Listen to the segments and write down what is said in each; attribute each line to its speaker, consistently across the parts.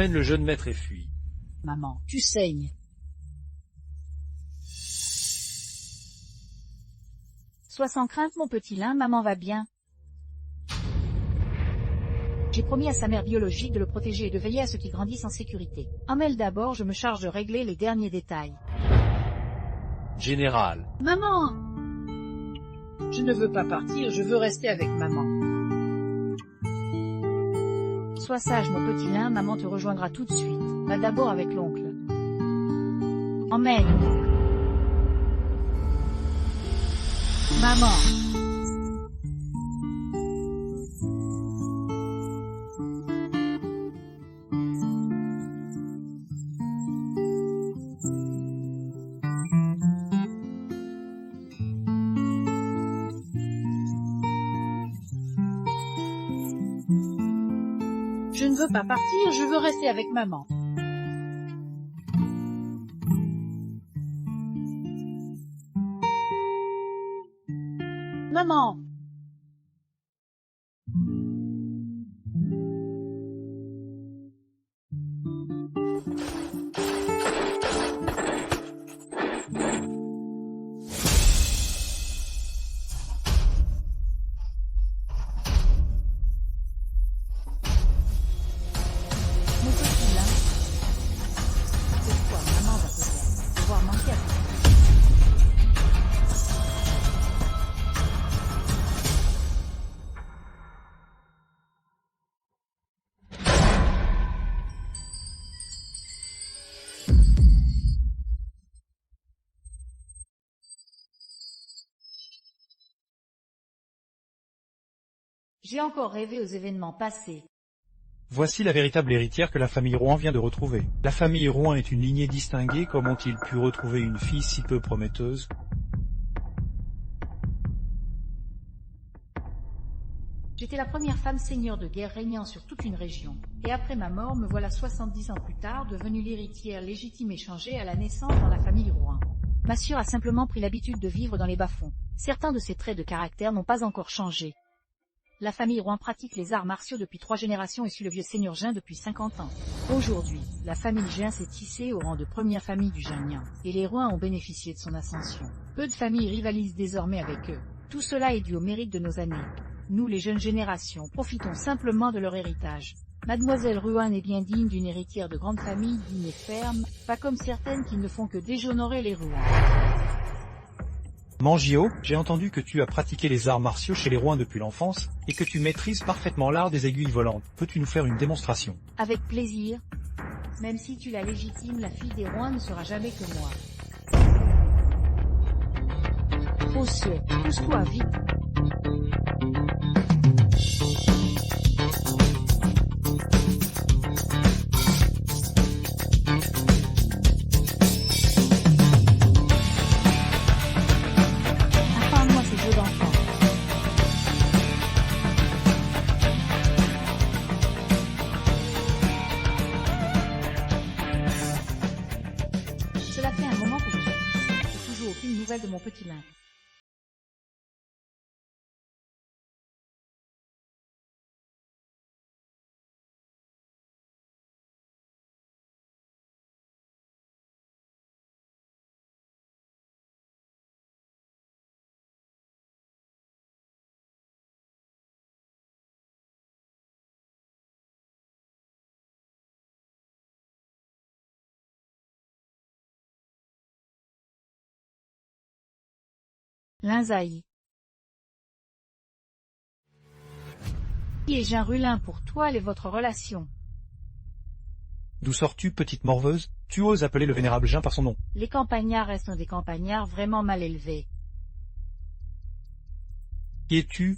Speaker 1: emmène le jeune maître et fuit.
Speaker 2: Maman, tu saignes.
Speaker 3: Sois sans crainte mon petit lin, maman va bien. J'ai promis à sa mère biologique de le protéger et de veiller à ce qu'il grandisse en sécurité. Emmène d'abord, je me charge de régler les derniers détails.
Speaker 1: Général.
Speaker 2: Maman! Je ne veux pas partir, je veux rester avec maman.
Speaker 3: Sois sage mon petit lin, maman te rejoindra tout de suite. Va d'abord avec l'oncle. Emmène. Maman.
Speaker 2: Je ne veux pas partir, je veux rester avec maman. Maman!
Speaker 3: Mon petit lin. Cette fois, maman va peut-être devoir manquer à ton J'ai encore rêvé aux événements passés.
Speaker 4: Voici la véritable héritière que la famille Rouen vient de retrouver. La famille Rouen est une lignée distinguée, comment ont-ils pu retrouver une fille si peu prometteuse?
Speaker 3: J'étais la première femme seigneur de guerre régnant sur toute une région. Et après ma mort, me voilà 70 ans plus tard, devenue l'héritière légitime échangée à la naissance dans la famille Rouen. Ma sœur a simplement pris l'habitude de vivre dans les bas-fonds. Certains de ses traits de caractère n'ont pas encore changé. La famille Rouen pratique les arts martiaux depuis 3 générations et suit le vieux seigneur Jean depuis 50 ans. Aujourd'hui, la famille Jean s'est tissée au rang de première famille du Jeannian, et les Rouen ont bénéficié de son ascension. Peu de familles rivalisent désormais avec eux. Tout cela est dû au mérite de nos aînés. Nous, les jeunes générations, profitons simplement de leur héritage. Mademoiselle Rouen est bien digne d'une héritière de grande famille, digne et ferme, pas comme certaines qui ne font que déshonorer les Rouen.
Speaker 4: Mangio, j'ai entendu que tu as pratiqué les arts martiaux chez les Rouen depuis l'enfance, et que tu maîtrises parfaitement l'art des aiguilles volantes. Peux-tu nous faire une démonstration?
Speaker 3: Avec plaisir. Même si tu la légitimes, la fille des Rouen ne sera jamais que moi. Fausseux, pousse-toi vite. Apprends-moi ces jeux d'enfants. Cela fait un moment que je suis ici, et toujours aucune nouvelle de mon petit lin. Linzaï. Qui est Jean Rulin pour toi et votre relation?
Speaker 4: D'où sors-tu, petite morveuse? Tu oses appeler le vénérable Jean par son nom.
Speaker 3: Les campagnards restent des campagnards vraiment mal élevés.
Speaker 4: Qui es-tu?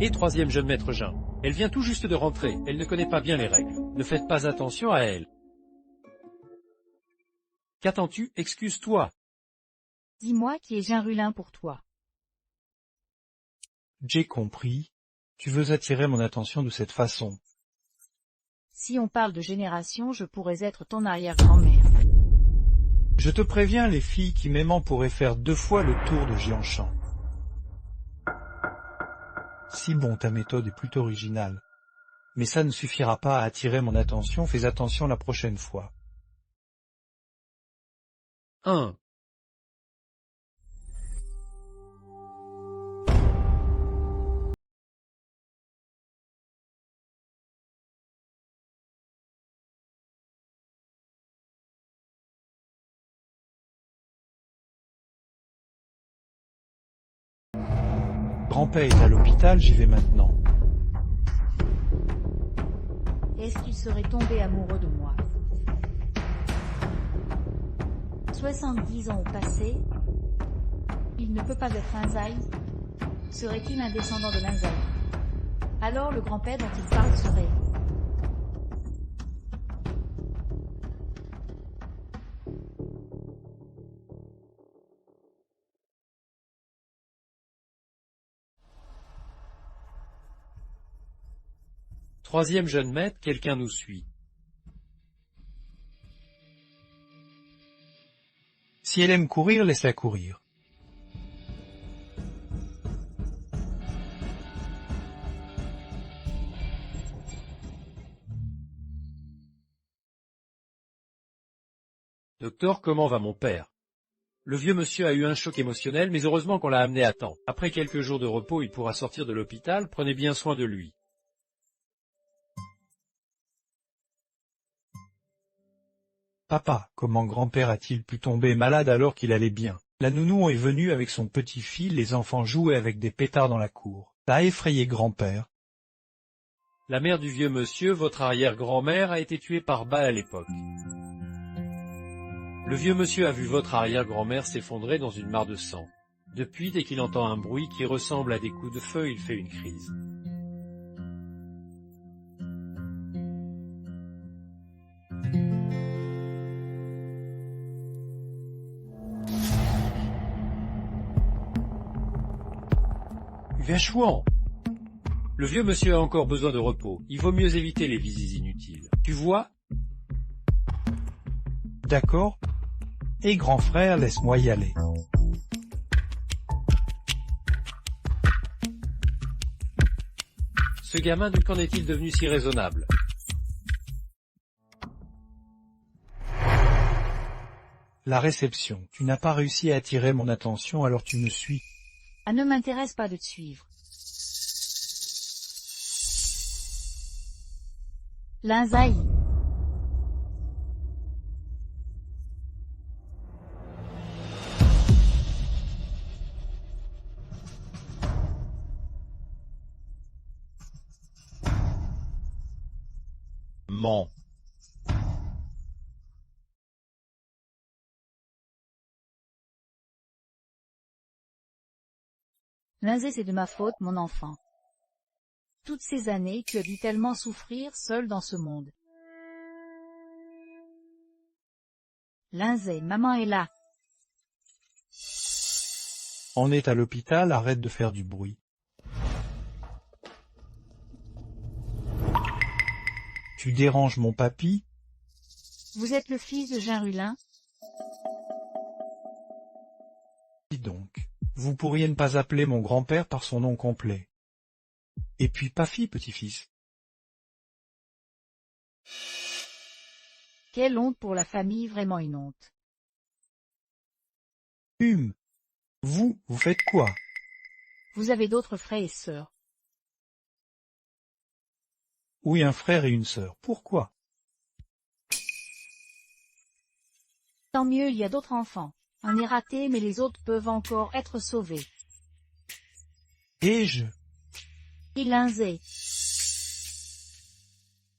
Speaker 1: Et troisième jeune maître Jean. Elle vient tout juste de rentrer, elle ne connaît pas bien les règles. Ne faites pas attention à elle. Qu'attends-tu? Excuse-toi.
Speaker 3: Dis-moi qui est Jean Rulin pour toi.
Speaker 4: J'ai compris. Tu veux attirer mon attention de cette façon.
Speaker 3: Si on parle de génération, je pourrais être ton arrière-grand-mère.
Speaker 4: Je te préviens, les filles qui m'aimant pourraient faire 2 fois le tour de Jianshan. Si bon, ta méthode est plutôt originale. Mais ça ne suffira pas à attirer mon attention, fais attention la prochaine fois.
Speaker 1: 1.
Speaker 4: Grand-père est à l'hôpital, j'y vais maintenant.
Speaker 3: Est-ce qu'il serait tombé amoureux de moi? 70 ans au passé. Il ne peut pas être un Zai. Serait-il un descendant de l'Inzai? Alors le grand-père dont il parle serait...
Speaker 1: Troisième jeune maître, quelqu'un nous suit.
Speaker 4: Si elle aime courir, laisse-la courir.
Speaker 1: Docteur, comment va mon père? Le vieux monsieur a eu un choc émotionnel, mais heureusement qu'on l'a amené à temps. Après quelques jours de repos, il pourra sortir de l'hôpital, prenez bien soin de lui.
Speaker 4: Papa, comment grand-père a-t-il pu tomber malade alors qu'il allait bien? La nounou est venue avec son petit-fils, les enfants jouaient avec des pétards dans la cour. Ça a effrayé grand-père.
Speaker 1: La mère du vieux monsieur, votre arrière-grand-mère, a été tuée par balle à l'époque. Le vieux monsieur a vu votre arrière-grand-mère s'effondrer dans une mare de sang. Depuis, dès qu'il entend un bruit qui ressemble à des coups de feu, il fait une crise. Vachouan! Le vieux monsieur a encore besoin de repos. Il vaut mieux éviter les visites inutiles. Tu vois?
Speaker 4: D'accord. Et grand frère, laisse-moi y aller.
Speaker 1: Ce gamin, de qu'en est-il devenu si raisonnable?
Speaker 4: La réception. Tu n'as pas réussi à attirer mon attention, alors tu me suis.
Speaker 3: Ah, ne m'intéresse pas de te suivre. L'Inzai.
Speaker 4: Mens.
Speaker 3: L'Inzai, c'est de ma faute, mon enfant. Toutes ces années, tu as dû tellement souffrir seul dans ce monde. L'Inzai, maman est là.
Speaker 4: On est à l'hôpital, arrête de faire du bruit. Tu déranges mon papy?
Speaker 3: Vous êtes le fils de Jean-Rulin?
Speaker 4: Dis donc, vous pourriez ne pas appeler mon grand-père par son nom complet. Et puis Pafi, petit-fils.
Speaker 3: Quelle honte pour la famille, vraiment une honte.
Speaker 4: Vous faites quoi?
Speaker 3: Vous avez d'autres frères et sœurs.
Speaker 4: Oui, un frère et une sœur. Pourquoi?
Speaker 3: Tant mieux, il y a d'autres enfants. Un est raté, mais les autres peuvent encore être sauvés.
Speaker 4: Et
Speaker 3: l'Inzai.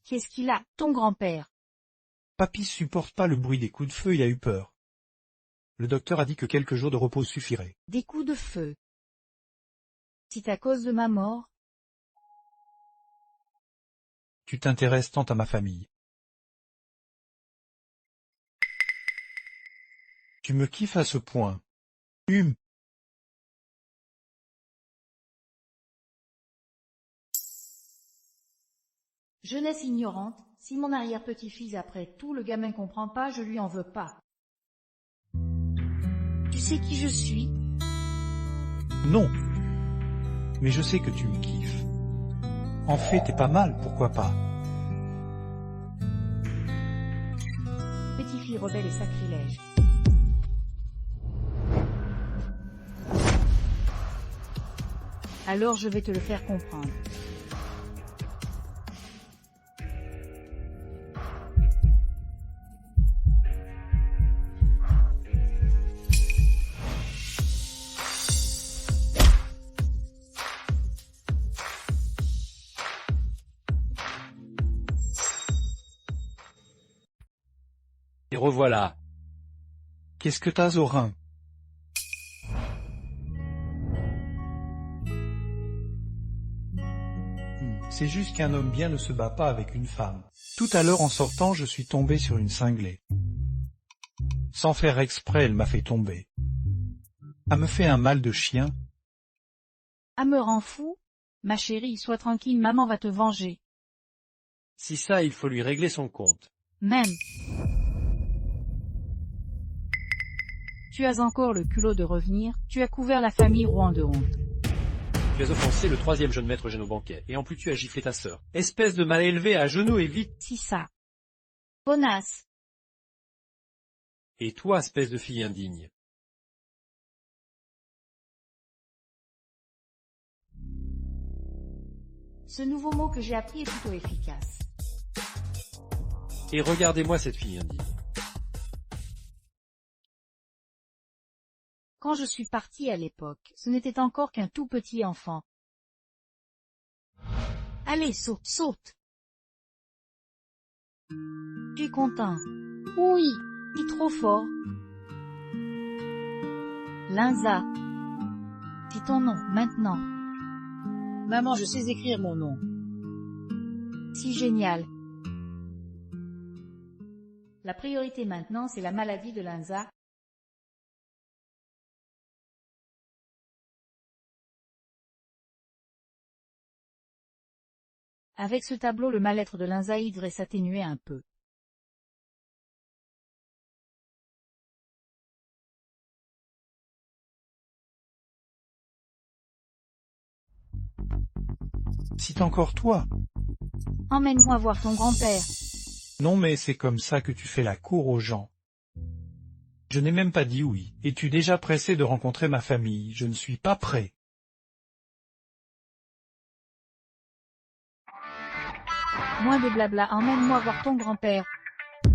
Speaker 3: Qu'est-ce qu'il a, ton grand-père?
Speaker 4: Papy supporte pas le bruit des coups de feu, il a eu peur. Le docteur a dit que quelques jours de repos suffiraient.
Speaker 3: Des coups de feu. C'est à cause de ma mort?
Speaker 4: Tu t'intéresses tant à ma famille. Tu me kiffes à ce point.
Speaker 3: Jeunesse ignorante, si mon arrière-petit-fils après tout le gamin comprend pas, je lui en veux pas. Tu sais qui je suis?
Speaker 4: Non. mais je sais que tu me kiffes. En fait, t'es pas mal, pourquoi pas?
Speaker 3: Petite fille rebelle et sacrilège. Alors je vais te le faire comprendre.
Speaker 1: Et revoilà.
Speaker 4: Qu'est-ce que t'as au rein? C'est juste qu'un homme bien ne se bat pas avec une femme. Tout à l'heure en sortant, je suis tombé sur une cinglée. Sans faire exprès, elle m'a fait tomber. Elle me fait un mal de chien.
Speaker 3: Ah, me rend fou? Ma chérie, sois tranquille, maman va te venger.
Speaker 1: Si ça, il faut lui régler son compte.
Speaker 3: Même. Tu as encore le culot de revenir, tu as couvert la famille Rouen de honte.
Speaker 1: Tu as offensé le 3e jeune maître Génobanquet, et en plus tu as giflé ta sœur. Espèce de mal élevé, à genoux et vite.
Speaker 3: Si ça. Bonasse.
Speaker 1: Et toi, espèce de fille indigne.
Speaker 3: Ce nouveau mot que j'ai appris est plutôt efficace.
Speaker 1: Et regardez-moi cette fille indigne.
Speaker 3: Quand je suis partie à l'époque, ce n'était encore qu'un tout petit enfant. Allez, saute, saute. Tu es content? Oui, dis trop fort. Linza. Dis ton nom, maintenant.
Speaker 2: Maman, je sais écrire mon nom.
Speaker 3: Si génial. La priorité maintenant, c'est la maladie de Linza. Avec ce tableau, le mal-être de Linza devrait s'atténuer un peu.
Speaker 4: C'est encore toi.
Speaker 3: Emmène-moi voir ton grand-père.
Speaker 4: Non mais c'est comme ça que tu fais la cour aux gens. Je n'ai même pas dit oui. Es-tu déjà pressé de rencontrer ma famille? Je ne suis pas prêt.
Speaker 3: Moins de blabla, emmène-moi voir ton grand-père.
Speaker 4: Tu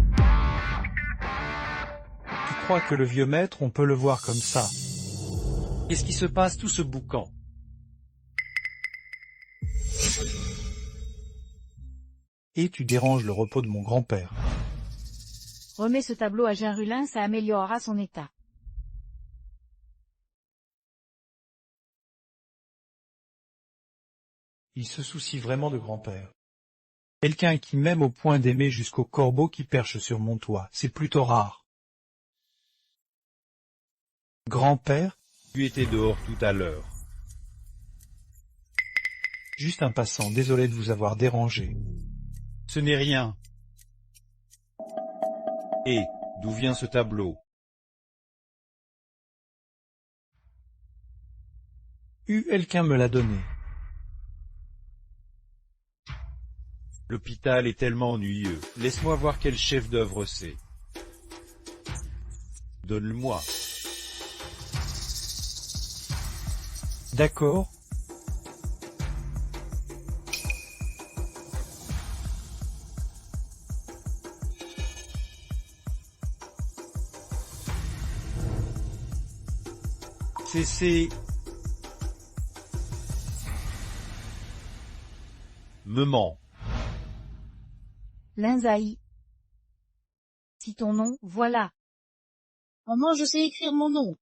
Speaker 4: crois que le vieux maître, on peut le voir comme ça?
Speaker 1: Qu'est-ce qui se passe, tout ce boucan?
Speaker 4: Et tu déranges le repos de mon grand-père.
Speaker 3: Remets ce tableau à Jean-Rulin, ça améliorera son état.
Speaker 4: Il se soucie vraiment de grand-père. Quelqu'un qui m'aime au point d'aimer jusqu'au corbeau qui perche sur mon toit, c'est plutôt rare. Grand-père?
Speaker 5: Tu étais dehors tout à l'heure.
Speaker 4: Juste un passant, désolé de vous avoir dérangé.
Speaker 5: Ce n'est rien. Et, d'où vient ce tableau?
Speaker 4: Quelqu'un me l'a donné.
Speaker 5: L'hôpital est tellement ennuyeux. Laisse-moi voir quel chef-d'œuvre c'est. Donne-le-moi.
Speaker 4: D'accord.
Speaker 5: C'est... Me ment.
Speaker 3: Linzaï. Si ton nom, voilà.
Speaker 2: Maman, je sais écrire mon nom.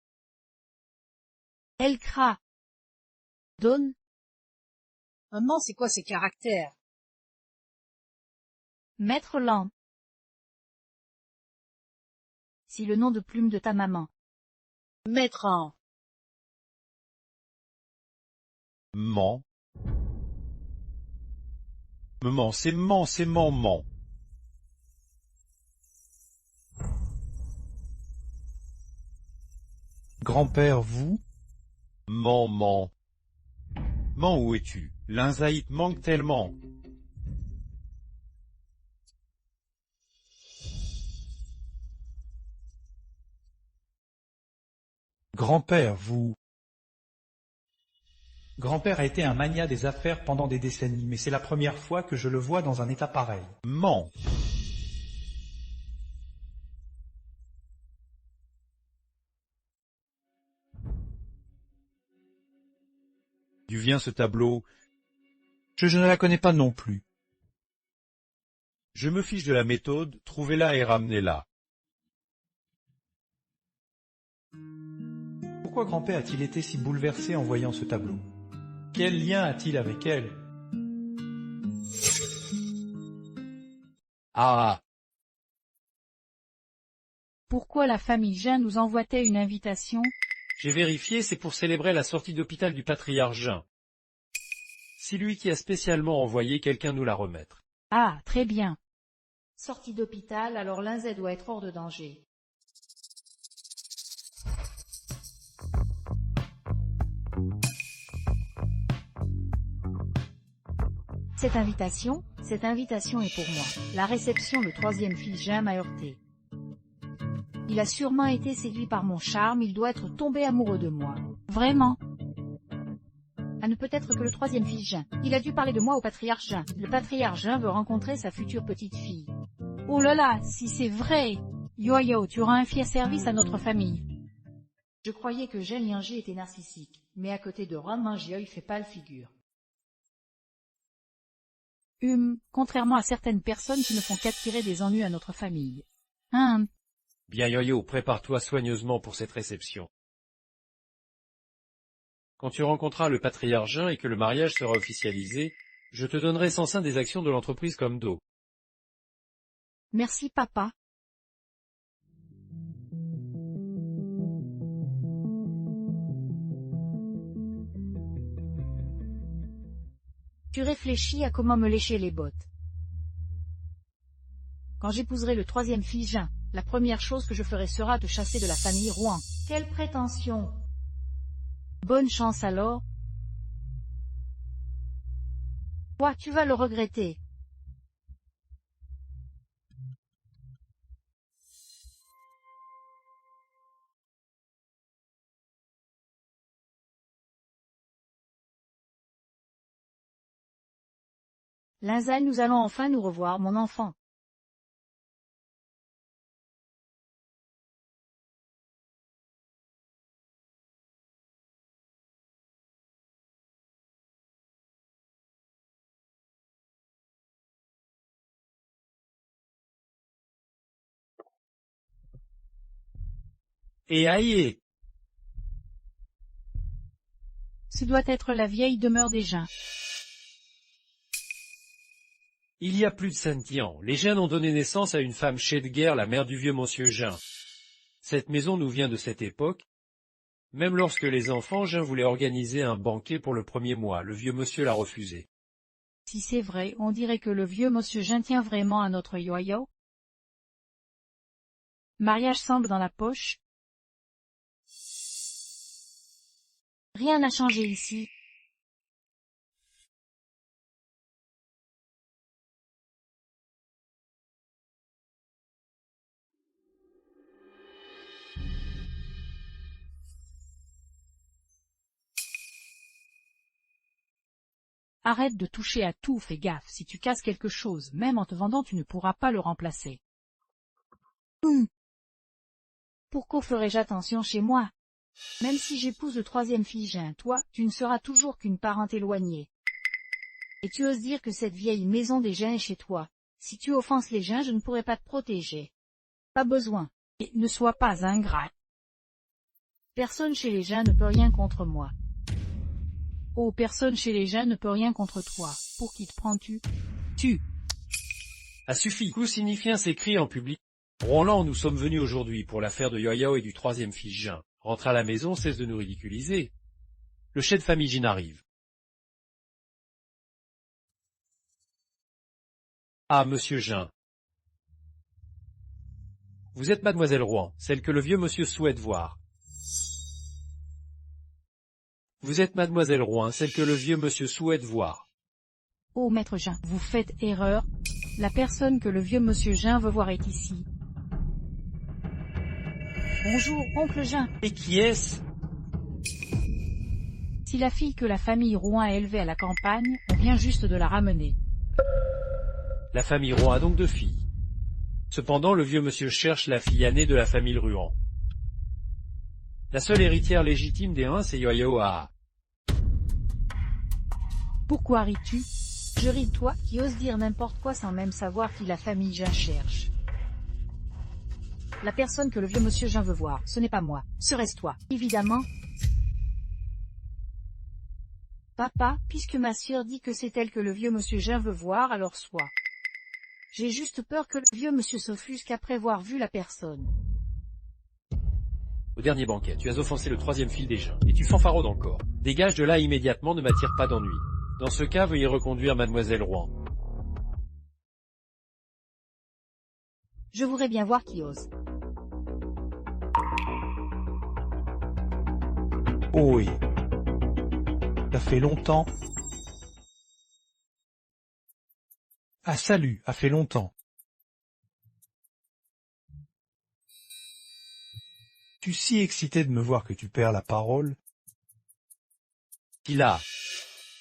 Speaker 3: Elkra. Donne.
Speaker 2: Maman, c'est quoi ces caractères?
Speaker 3: Maître Lamp. Si le nom de plume de ta maman.
Speaker 2: Maître en.
Speaker 5: Ment. Me ment, c'est ment, c'est ment, ment.
Speaker 4: Grand-père, vous?
Speaker 5: Ment, ment. Man, où es-tu? Linzaït manque tellement.
Speaker 4: Grand-père, vous... Grand-père a été un magnat des affaires pendant des décennies, mais c'est la première fois que je le vois dans un état pareil.
Speaker 5: Man. D'où vient ce tableau?
Speaker 4: Je ne la connais pas non plus.
Speaker 5: Je me fiche de la méthode, trouvez-la et ramenez-la.
Speaker 4: Pourquoi grand-père a-t-il été si bouleversé en voyant ce tableau? Quel lien a-t-il avec elle?
Speaker 1: Ah!
Speaker 3: Pourquoi la famille Jean nous envoie-t-elle une invitation?
Speaker 1: J'ai vérifié, c'est pour célébrer la sortie d'hôpital du patriarche Jean. C'est lui qui a spécialement envoyé quelqu'un nous la remettre.
Speaker 3: Ah, très bien. Sortie d'hôpital, alors Linzet doit être hors de danger. Cette invitation est pour moi. La réception, le troisième fils Jean m'a heurté. Il a sûrement été séduit par mon charme, il doit être tombé amoureux de moi. Vraiment. Ah, ne peut être que le troisième fils Jean. Il a dû parler de moi au patriarche Jean. Le patriarche Jean veut rencontrer sa future petite-fille. Oh là là, si c'est vrai! Yo, tu rends un fier service à notre famille. Je croyais que Jean Lianger était narcissique, mais à côté de Ron Mangio, il fait pas le figure. Contrairement à certaines personnes qui ne font qu'attirer des ennuis à notre famille.
Speaker 1: Bien Yo-Yo, prépare-toi soigneusement pour cette réception. Quand tu rencontreras le patriarche Jean et que le mariage sera officialisé, je te donnerai sans sein des actions de l'entreprise comme dos.
Speaker 3: Merci papa. Tu réfléchis à comment me lécher les bottes. Quand j'épouserai le troisième fils Jean, la première chose que je ferai sera de chasser de la famille Rouen. Quelle prétention! Bonne chance alors. Toi, tu vas le regretter. Linzaï, nous allons enfin nous revoir, mon enfant.
Speaker 1: Et aïe!
Speaker 3: Ce doit être la vieille demeure des Jeans.
Speaker 1: Il y a plus de 5 ans, les Jeanne ont donné naissance à une femme Chedguer, la mère du vieux monsieur Jean. Cette maison nous vient de cette époque. Même lorsque les enfants, Jean voulait organiser un banquet pour le premier mois, le vieux monsieur l'a refusé.
Speaker 3: Si c'est vrai, on dirait que le vieux monsieur Jean tient vraiment à notre yo-yo. Mariage semble dans la poche. Rien n'a changé ici. Arrête de toucher à tout, fais gaffe, si tu casses quelque chose, même en te vendant tu ne pourras pas le remplacer. Pourquoi ferais-je attention chez moi? Même si j'épouse le troisième fils Jean, toi, tu ne seras toujours qu'une parente éloignée. Et tu oses dire que cette vieille maison des Jean est chez toi. Si tu offenses les Jean, je ne pourrai pas te protéger. Pas besoin. Et ne sois pas ingrat. Personne chez les Jean ne peut rien contre moi. Oh, personne chez les Jean ne peut rien contre toi. Pour qui te prends-tu?
Speaker 1: Ah suffit, coup signifien s'écrie en public. Roland, nous sommes venus aujourd'hui pour l'affaire de Yo-Yo et du troisième fils Jean. Rentre à la maison, cesse de nous ridiculiser. Le chef de famille Jean arrive. Ah, monsieur Jean. Vous êtes mademoiselle Rouen, celle que le vieux monsieur souhaite voir. Vous êtes mademoiselle Rouen, celle que le vieux monsieur souhaite voir.
Speaker 3: Oh maître Jean, vous faites erreur. La personne que le vieux monsieur Jean veut voir est ici. Bonjour, oncle Jean.
Speaker 1: Et qui est-ce?
Speaker 3: Si la fille que la famille Rouen a élevée à la campagne, on vient juste de la ramener.
Speaker 1: La famille Rouen a donc 2 filles. Cependant, le vieux monsieur cherche la fille aînée de la famille Ruan. La seule héritière légitime des Huns, c'est Yoyoa.
Speaker 3: Pourquoi ris-tu? Je ris de toi, qui ose dire n'importe quoi sans même savoir qui la famille Jean cherche. La personne que le vieux monsieur Jean veut voir, ce n'est pas moi, serait-ce toi, évidemment. Papa, puisque ma sœur dit que c'est elle que le vieux monsieur Jean veut voir, alors soit. J'ai juste peur que le vieux monsieur s'offusque après avoir vu la personne.
Speaker 1: Au dernier banquet, tu as offensé le 3e fil des gens, et tu fanfaraudes encore. Dégage de là immédiatement, ne m'attire pas d'ennui. Dans ce cas, veuillez reconduire mademoiselle Rouen.
Speaker 3: Je voudrais bien voir qui ose.
Speaker 4: Oh oui. Ça fait longtemps. Ah salut, a fait longtemps. Tu es si excité de me voir que tu perds la parole.
Speaker 1: Qui là?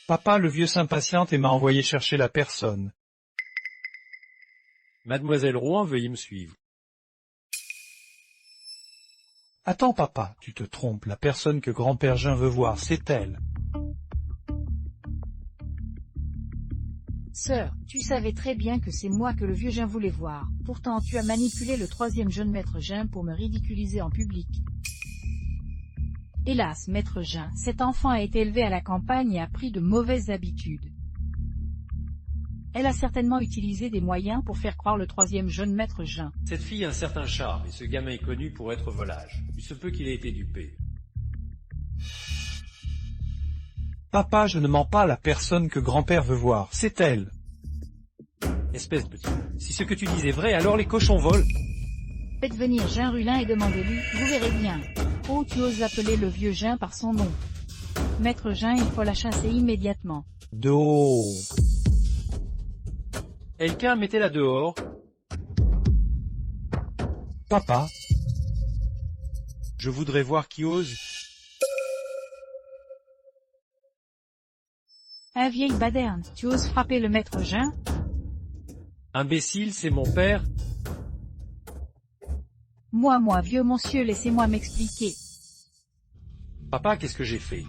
Speaker 4: Papa, le vieux s'impatiente et m'a envoyé chercher la personne.
Speaker 1: Mademoiselle Rouen, veuillez me suivre.
Speaker 4: Attends papa, tu te trompes, la personne que grand-père Jean veut voir, c'est elle.
Speaker 3: Sœur, tu savais très bien que c'est moi que le vieux Jean voulait voir, pourtant tu as manipulé le 3e jeune maître Jean pour me ridiculiser en public. Hélas, maître Jean, cet enfant a été élevé à la campagne et a pris de mauvaises habitudes. Elle a certainement utilisé des moyens pour faire croire le 3e jeune maître Jean.
Speaker 1: Cette fille a un certain charme, et ce gamin est connu pour être volage. Il se peut qu'il ait été dupé.
Speaker 4: Papa, je ne mens pas, la personne que grand-père veut voir, c'est elle.
Speaker 1: Espèce de petit. Si ce que tu dis est vrai, alors les cochons volent.
Speaker 3: Faites venir Jean Rulin et demandez-lui, vous verrez bien. Oh, tu oses appeler le vieux Jean par son nom. Maître Jean, il faut la chasser immédiatement.
Speaker 4: De haut.
Speaker 1: Quelqu'un mettez-la dehors.
Speaker 4: Papa,
Speaker 5: Je voudrais voir qui ose.
Speaker 3: Un vieil baderne, tu oses frapper le maître Jean?
Speaker 1: Imbécile, c'est mon père.
Speaker 3: Moi, vieux monsieur, laissez-moi m'expliquer.
Speaker 1: Papa, qu'est-ce que j'ai fait?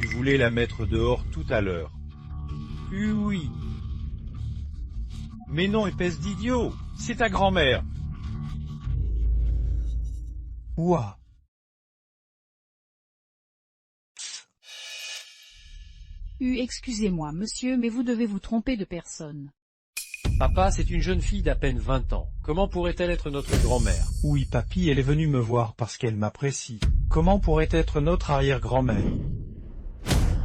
Speaker 5: Tu voulais la mettre dehors tout à l'heure.
Speaker 1: Oui.
Speaker 5: Mais non, épaisse d'idiot, c'est ta grand-mère.
Speaker 4: ouah.
Speaker 3: Excusez-moi, monsieur, mais vous devez vous tromper de personne.
Speaker 1: Papa, c'est une jeune fille d'à peine 20 ans. Comment pourrait-elle être notre grand-mère?
Speaker 4: Oui, papy, elle est venue me voir parce qu'elle m'apprécie. Comment pourrait être notre arrière-grand-mère?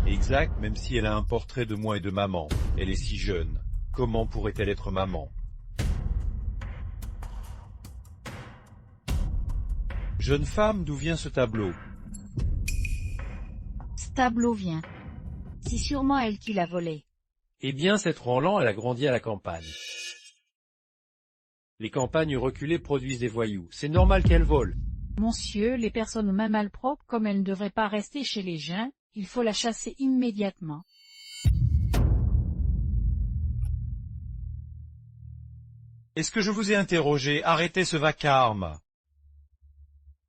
Speaker 5: Exact, même si elle a un portrait de moi et de maman. Elle est si jeune. Comment pourrait-elle être maman? Jeune femme, d'où vient ce tableau?
Speaker 3: Ce tableau vient. C'est sûrement elle qui l'a volé.
Speaker 1: Eh bien, cette Roland, elle a grandi à la campagne. Les campagnes reculées produisent des voyous. C'est normal qu'elles volent.
Speaker 3: Monsieur, les personnes aux mains malpropres, comme elles ne devraient pas rester chez les gens, il faut la chasser immédiatement.
Speaker 5: Est-ce que je vous ai interrogé? Arrêtez ce vacarme.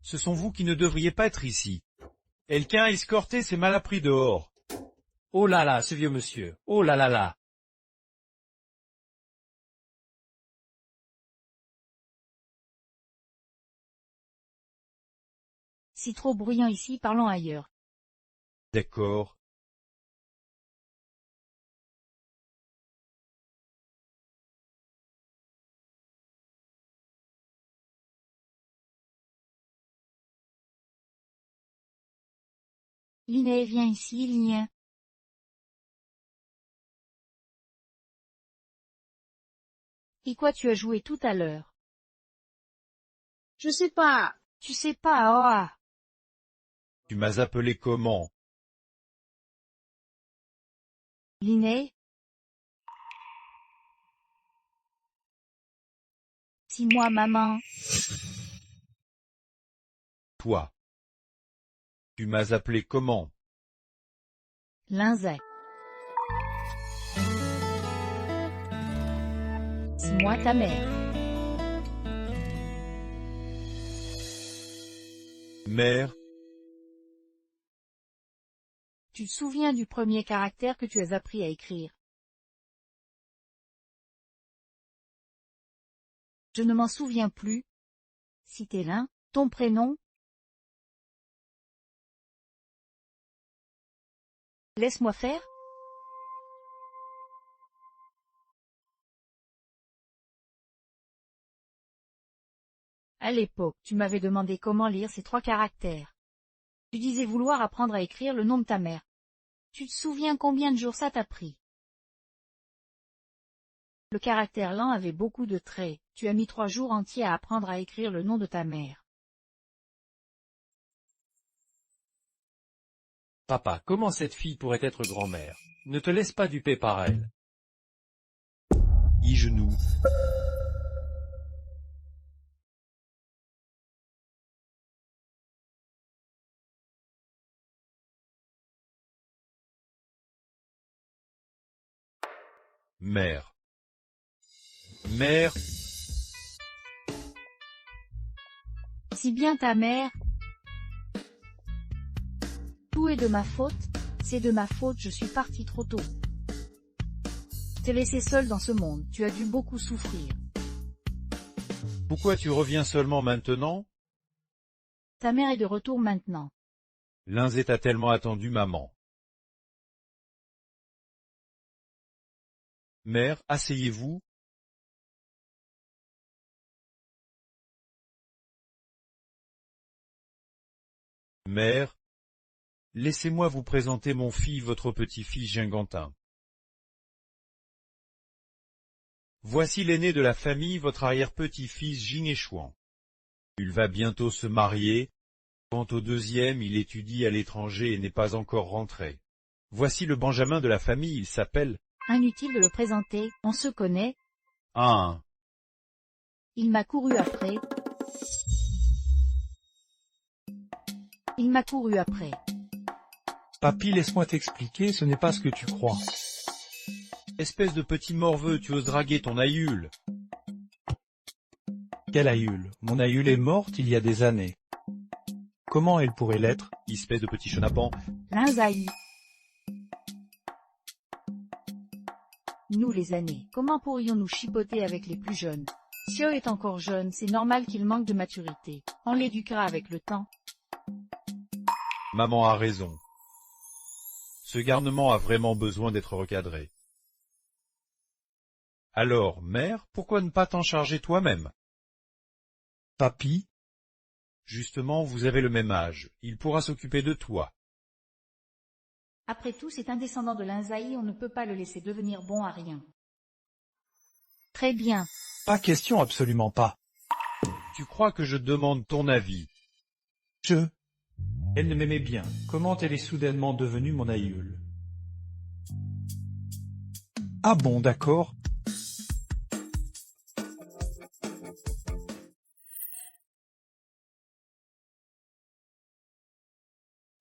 Speaker 5: Ce sont vous qui ne devriez pas être ici. Quelqu'un a escorté ces malappris dehors.
Speaker 1: Oh là là, ce vieux monsieur. Oh là là là.
Speaker 3: C'est trop bruyant ici, parlons ailleurs.
Speaker 5: D'accord.
Speaker 3: Liné, viens ici, Lien. Et quoi tu as joué tout à l'heure?
Speaker 2: Je sais pas.
Speaker 3: Tu sais pas, oh ah.
Speaker 5: Tu m'as appelé comment?
Speaker 3: Linné. Si moi maman.
Speaker 5: Toi. Tu m'as appelé comment?
Speaker 3: Linzet. Si moi ta mère.
Speaker 5: Mère.
Speaker 3: Tu te souviens du premier caractère que tu as appris à écrire? Je ne m'en souviens plus. Citez l'un. Ton prénom? Laisse-moi faire. À l'époque, tu m'avais demandé comment lire ces 3 caractères. Tu disais vouloir apprendre à écrire le nom de ta mère. Tu te souviens combien de jours ça t'a pris? Le caractère lent avait beaucoup de traits. Tu as mis 3 jours entiers à apprendre à écrire le nom de ta mère.
Speaker 1: Papa, comment cette fille pourrait être grand-mère? Ne te laisse pas duper par elle.
Speaker 5: Genou. Mère. Mère.
Speaker 3: Si bien ta mère. Tout est de ma faute, c'est de ma faute, je suis parti trop tôt. T'es laissé seul dans ce monde, tu as dû beaucoup souffrir.
Speaker 5: Pourquoi tu reviens seulement maintenant?
Speaker 3: Ta mère est de retour maintenant.
Speaker 5: Linzet t'a tellement attendu, maman. Mère, asseyez-vous. Mère. Laissez-moi vous présenter mon fils, votre petit-fils Gingantin. Voici l'aîné de la famille, votre arrière-petit-fils Ginéchouan. Il va bientôt se marier. Quant au deuxième, il étudie à l'étranger et n'est pas encore rentré. Voici le Benjamin de la famille, il s'appelle...
Speaker 3: Inutile de le présenter, on se connaît.
Speaker 5: Ah.
Speaker 3: Il m'a couru après. Il m'a couru après.
Speaker 4: Papy, laisse-moi t'expliquer, ce n'est pas ce que tu crois.
Speaker 5: Espèce de petit morveux, tu oses draguer ton aïeul.
Speaker 4: Quel aïeul? Mon aïeul est morte il y a des années. Comment elle pourrait l'être?
Speaker 5: Espèce de petit chenapan.
Speaker 3: Linzaï. Nous les aînés, comment pourrions-nous chipoter avec les plus jeunes? Sio est encore jeune, c'est normal qu'il manque de maturité. On l'éduquera avec le temps.
Speaker 5: Maman a raison. Ce garnement a vraiment besoin d'être recadré. Alors, mère, pourquoi ne pas t'en charger toi-même?
Speaker 4: Papy,
Speaker 5: Justement, vous avez le même âge. Il pourra s'occuper de toi.
Speaker 3: Après tout, c'est un descendant de Linzaï, on ne peut pas le laisser devenir bon à rien. Très bien.
Speaker 4: pas question, absolument pas.
Speaker 5: Tu crois que je demande ton avis?
Speaker 4: Elle ne m'aimait bien. Comment elle est soudainement devenue mon aïeul? Ah bon, d'accord.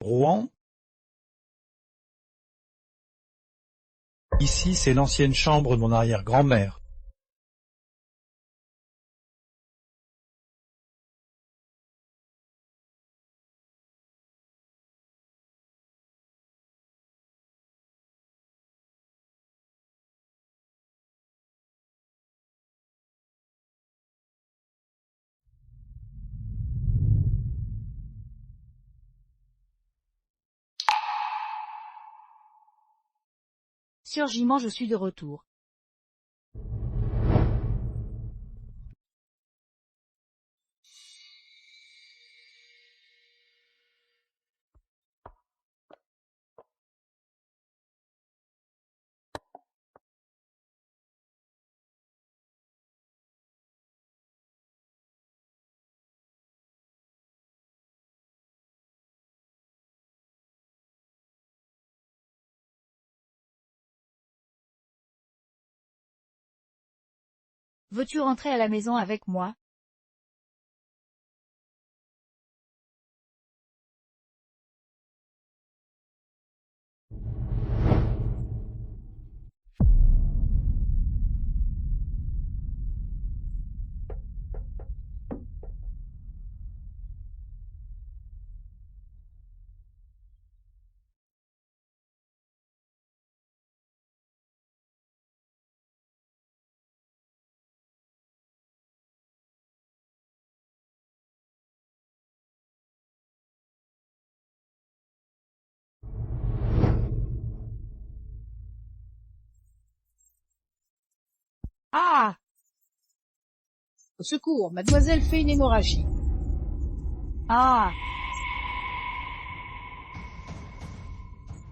Speaker 4: Rouen? Ici, c'est l'ancienne chambre de mon arrière-grand-mère.
Speaker 3: Surgiment, je suis de retour. Veux-tu rentrer à la maison avec moi? Ah!
Speaker 2: Au secours, mademoiselle fait une hémorragie.
Speaker 3: Ah!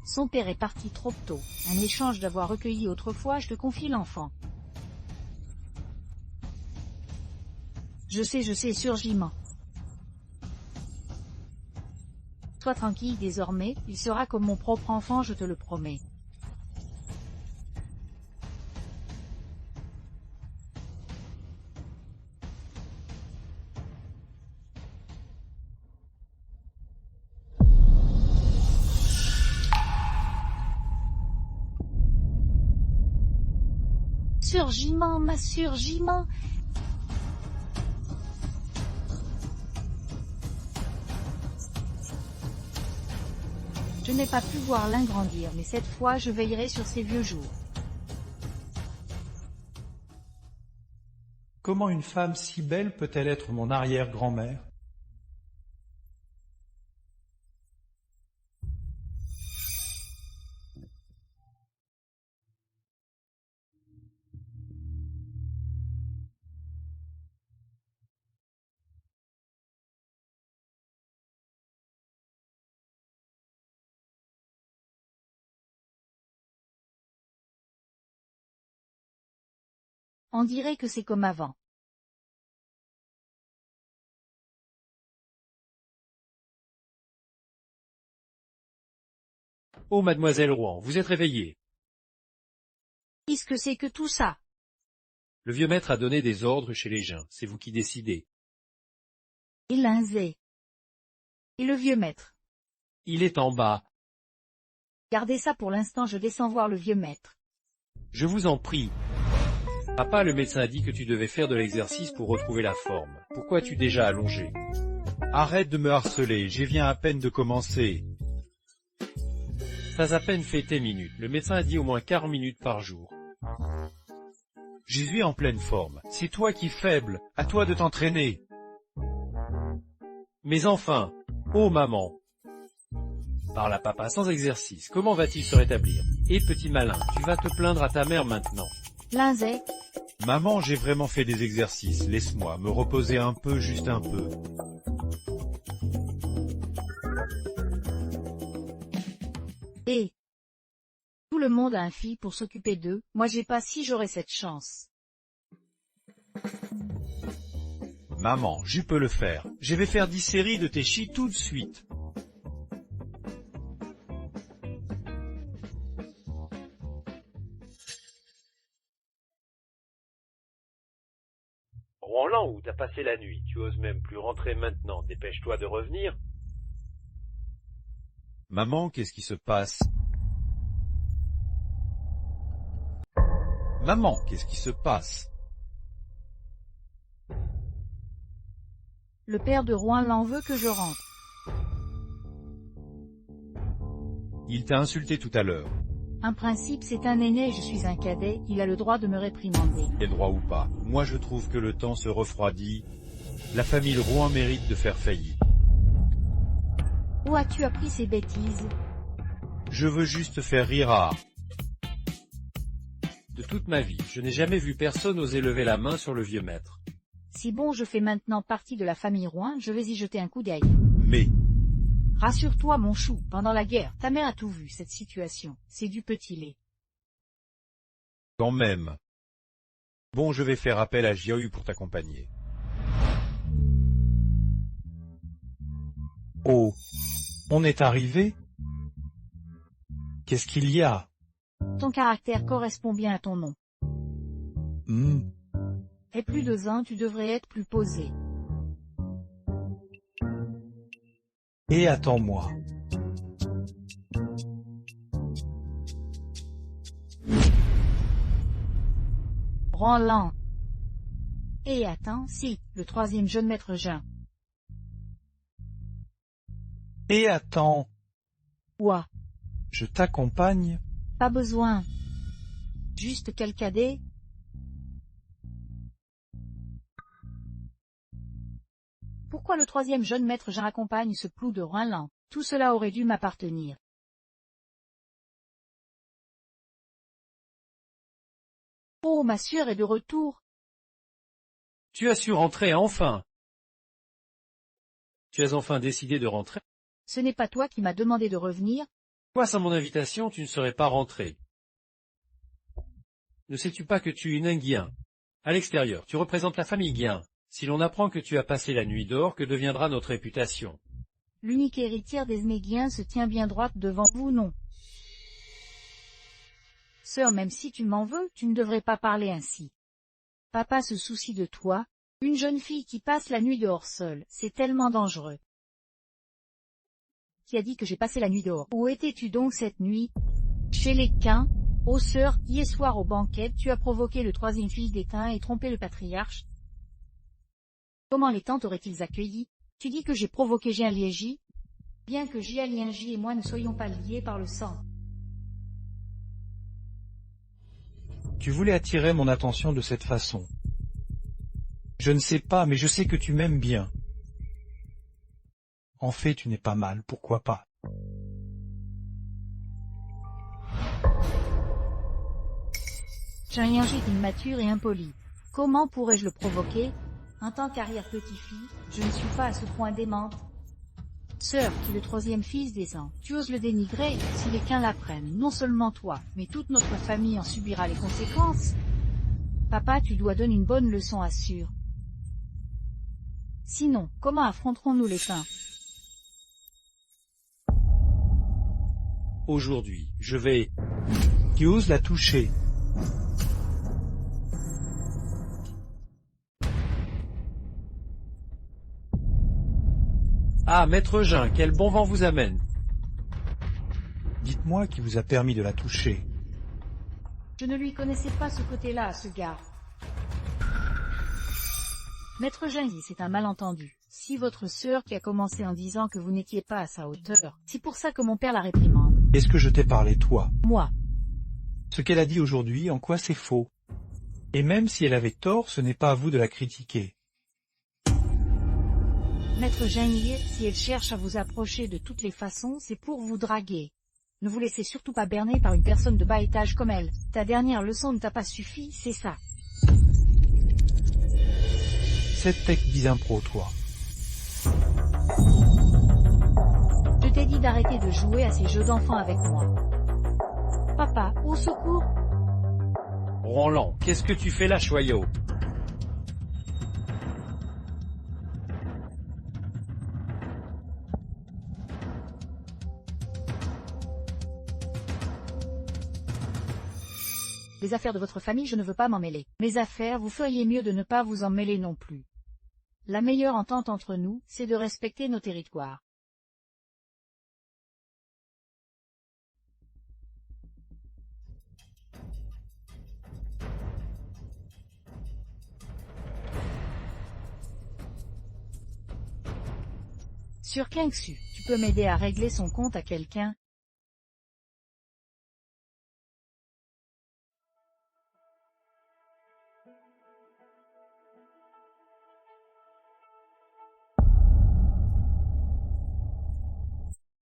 Speaker 3: Son père est parti trop tôt. Un échange d'avoir recueilli autrefois, je te confie l'enfant. Je sais, surgiment. Sois tranquille désormais, il sera comme mon propre enfant, je te le promets. Surgiment, ma surgiment. Je n'ai pas pu voir l'un grandir, mais cette fois je veillerai sur ses vieux jours.
Speaker 4: Comment une femme si belle peut-elle être mon arrière-grand-mère?
Speaker 3: On dirait que c'est comme avant.
Speaker 1: Oh mademoiselle Rouen, vous êtes réveillée.
Speaker 3: Qu'est-ce que c'est que tout ça?
Speaker 1: Le vieux maître a donné des ordres chez les gens, c'est vous qui décidez.
Speaker 3: Et Lindsay. Et le vieux maître.
Speaker 1: Il est en bas.
Speaker 3: Gardez ça pour l'instant, je descends voir le vieux maître.
Speaker 1: Je vous en prie. Papa, le médecin a dit que tu devais faire de l'exercice pour retrouver la forme. Pourquoi es-tu déjà allongé?
Speaker 5: Arrête de me harceler, j'y viens à peine de commencer.
Speaker 1: T'as à peine fait tes minutes. Le médecin a dit au moins 40 minutes par jour.
Speaker 5: J'y suis en pleine forme. C'est toi qui es faible. À toi de t'entraîner.
Speaker 1: Mais enfin, oh maman. Parle à papa sans exercice. Comment va-t-il se rétablir? Et petit malin, tu vas te plaindre à ta mère maintenant.
Speaker 3: Lindsay.
Speaker 5: Maman, j'ai vraiment fait des exercices. Laisse-moi me reposer un peu, juste un peu.
Speaker 3: Et tout le monde a un fille pour s'occuper d'eux, moi j'ai pas si j'aurais cette chance.
Speaker 5: Maman, je peux le faire. Je vais faire 10 séries de tes chi tout de suite.
Speaker 1: Roland, où t'as passé la nuit? Tu oses même plus rentrer maintenant. Dépêche-toi de revenir.
Speaker 5: Maman, qu'est-ce qui se passe? Maman, qu'est-ce qui se passe?
Speaker 3: Le père de Rouen l'en veut que je rentre.
Speaker 5: Il t'a insulté tout à l'heure.
Speaker 3: Un principe, c'est un aîné, je suis un cadet, il a le droit de me réprimander.
Speaker 5: Et droit ou pas, moi je trouve que le temps se refroidit. La famille Rouen mérite de faire faillite.
Speaker 3: Où as-tu appris ces bêtises?
Speaker 5: Je veux juste faire rire à...
Speaker 1: De toute ma vie, je n'ai jamais vu personne oser lever la main sur le vieux maître.
Speaker 3: Si bon, je fais maintenant partie de la famille Rouen, je vais y jeter un coup d'œil.
Speaker 5: Mais...
Speaker 3: Rassure-toi mon chou, pendant la guerre, ta mère a tout vu, cette situation, c'est du petit lait.
Speaker 5: Quand même. Bon, je vais faire appel à Jiaoyu pour t'accompagner.
Speaker 4: Oh, on est arrivé? Qu'est-ce qu'il y a?
Speaker 3: Ton caractère correspond bien à ton nom. Et plus 2 ans, tu devrais être plus posé.
Speaker 4: Et attends-moi.
Speaker 3: Roland. Et attends, si, le 3e jeune maître Jean.
Speaker 4: Et attends,
Speaker 3: Ouah,
Speaker 4: je t'accompagne.
Speaker 3: pas besoin. Juste quel cadet? Pourquoi le 3e jeune maître Jean accompagne ce plou de Roland? Tout cela aurait dû m'appartenir. Oh, ma sœur est de retour.
Speaker 1: Tu as su rentrer enfin. Tu as enfin décidé de rentrer.
Speaker 3: Ce n'est pas toi qui m'as demandé de revenir.
Speaker 1: Toi, sans mon invitation, tu ne serais pas rentré. Ne sais-tu pas que tu es nain Guien? À l'extérieur, tu représentes la famille Guien. Si l'on apprend que tu as passé la nuit dehors, que deviendra notre réputation?
Speaker 3: L'unique héritière des Sméguiens se tient bien droite devant vous, non? Sœur, même si tu m'en veux, tu ne devrais pas parler ainsi. Papa se soucie de toi. Une jeune fille qui passe la nuit dehors seule, c'est tellement dangereux. Qui a dit que j'ai passé la nuit dehors? Où étais-tu donc cette nuit? Chez les Quins. Oh sœur, hier soir au banquet, tu as provoqué le 3e fils d'Étain et trompé le patriarche. Comment les tantes auraient-ils accueilli? Tu dis que j'ai provoqué Jean Liégy? Bien que Liégy et moi ne soyons pas liés par le sang.
Speaker 4: Tu voulais attirer mon attention de cette façon. Je ne sais pas, mais je sais que tu m'aimes bien. En fait, tu n'es pas mal, pourquoi pas?
Speaker 3: Jean Liégy est immature et impoli. Comment pourrais-je le provoquer? En tant qu'arrière-petit-fille, je ne suis pas à ce point démente. Sœur, qui est le 3e fils des ans, tu oses le dénigrer? Si les Quins l'apprennent, non seulement toi, mais toute notre famille en subira les conséquences. Papa, tu dois donner une bonne leçon à Sûr. Sinon, comment affronterons-nous les Quins?
Speaker 1: Aujourd'hui, je vais...
Speaker 4: Qui ose la toucher?
Speaker 1: Ah, maître Jean, quel bon vent vous amène.
Speaker 4: Dites-moi qui vous a permis de la toucher.
Speaker 3: Je ne lui connaissais pas ce côté-là à ce gars. Maître Genzy, c'est un malentendu. Si votre sœur qui a commencé en disant que vous n'étiez pas à sa hauteur, c'est pour ça que mon père la réprimande.
Speaker 4: Est-ce que je t'ai parlé, toi?
Speaker 3: Moi.
Speaker 4: Ce qu'elle a dit aujourd'hui, en quoi c'est faux? Et même si elle avait tort, ce n'est pas à vous de la critiquer.
Speaker 3: Maître Genzy, si elle cherche à vous approcher de toutes les façons, c'est pour vous draguer. Ne vous laissez surtout pas berner par une personne de bas étage comme elle. Ta dernière leçon ne t'a pas suffi, c'est ça.
Speaker 4: Cette tech d'impro, toi.
Speaker 3: Je t'ai dit d'arrêter de jouer à ces jeux d'enfants avec moi. Papa, au secours!
Speaker 1: Roland, qu'est-ce que tu fais là, Choyot?
Speaker 3: Les affaires de votre famille, je ne veux pas m'en mêler. Mes affaires, vous feriez mieux de ne pas vous en mêler non plus. La meilleure entente entre nous, c'est de respecter nos territoires. Sur Kingssu, tu peux m'aider à régler son compte à quelqu'un?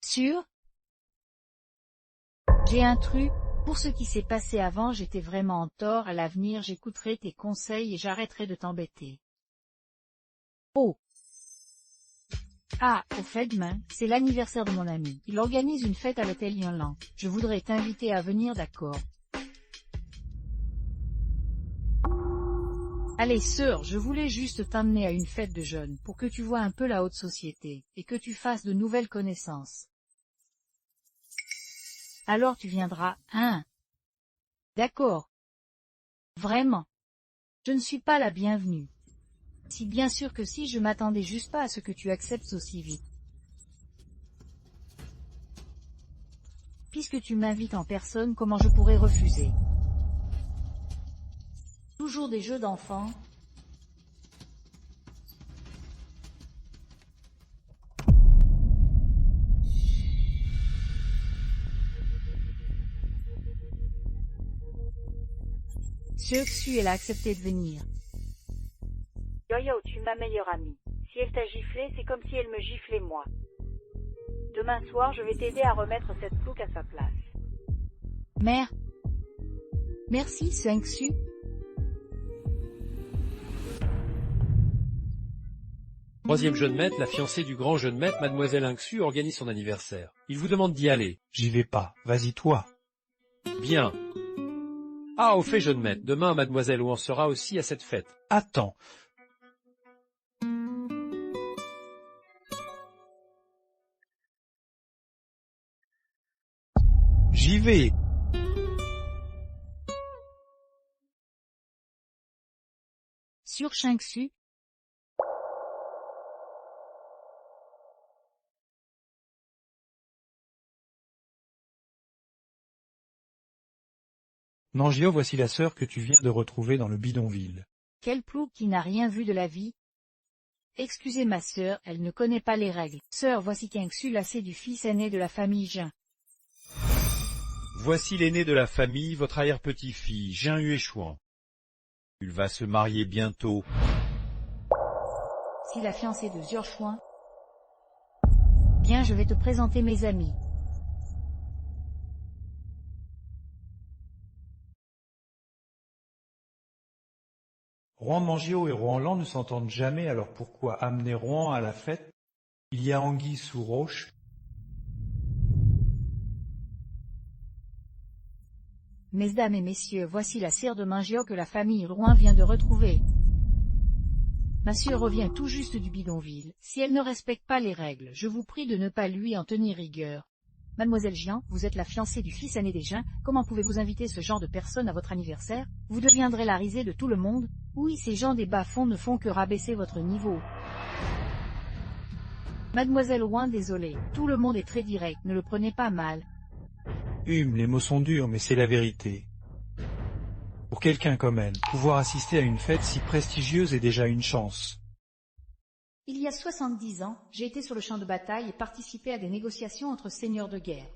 Speaker 3: Sûr? J'ai un truc. Pour ce qui s'est passé avant, j'étais vraiment en tort. À l'avenir, j'écouterai tes conseils et j'arrêterai de t'embêter. Oh! Ah, au fait, demain, c'est l'anniversaire de mon ami. Il organise une fête à l'hôtel Yonlan. Je voudrais t'inviter à venir, d'accord? Allez, sœur, je voulais juste t'emmener à une fête de jeunes, pour que tu vois un peu la haute société, et que tu fasses de nouvelles connaissances. Alors tu viendras, hein? D'accord. Vraiment. Je ne suis pas la bienvenue. Si bien sûr que si, je m'attendais juste pas à ce que tu acceptes aussi vite. Puisque tu m'invites en personne, comment je pourrais refuser? Toujours des jeux d'enfants. Xu, elle a accepté de venir.
Speaker 6: Yo, tu es ma meilleure amie. Si elle t'a giflé, c'est comme si elle me giflait moi. Demain soir, je vais t'aider à remettre cette plouc à sa place.
Speaker 3: Mère. Merci, Xu.
Speaker 1: Troisième jeune maître, la fiancée du grand jeune maître, mademoiselle Xu, organise son anniversaire. Il vous demande d'y aller.
Speaker 4: J'y vais pas, vas-y toi.
Speaker 1: Bien. Ah, au fait, jeune maître, demain, mademoiselle Ouan sera aussi à cette fête.
Speaker 4: Attends. J'y vais.
Speaker 3: Sur Xu.
Speaker 4: Nangio, voici la sœur que tu viens de retrouver dans le bidonville.
Speaker 3: Quel plouc qui n'a rien vu de la vie. Excusez ma sœur, elle ne connaît pas les règles. Sœur, voici Xu, lassé du fils aîné de la famille Jin.
Speaker 5: Voici l'aîné de la famille, votre arrière-petit-fille, Jin Yuechuan. Il va se marier bientôt.
Speaker 3: Si la fiancée de Zhuochuan. Bien, je vais te présenter mes amis.
Speaker 4: Rouen Mangio et Rouen Lan ne s'entendent jamais, alors pourquoi amener Rouen à la fête? Il y a anguille sous roche.
Speaker 3: Mesdames et messieurs, voici la sœur de Mangio que la famille Rouen vient de retrouver. Ma sœur revient tout juste du bidonville. Si elle ne respecte pas les règles, je vous prie de ne pas lui en tenir rigueur. Mademoiselle Jian, vous êtes la fiancée du fils aîné des Jin, comment pouvez-vous inviter ce genre de personne à votre anniversaire? Vous deviendrez la risée de tout le monde. Oui, ces gens des bas-fonds ne font que rabaisser votre niveau. Mademoiselle Ouin, désolée, tout le monde est très direct, ne le prenez pas mal.
Speaker 4: Les mots sont durs, mais c'est la vérité. Pour quelqu'un comme elle, pouvoir assister à une fête si prestigieuse est déjà une chance.
Speaker 3: Il y a 70 ans, j'ai été sur le champ de bataille et participé à des négociations entre seigneurs de guerre.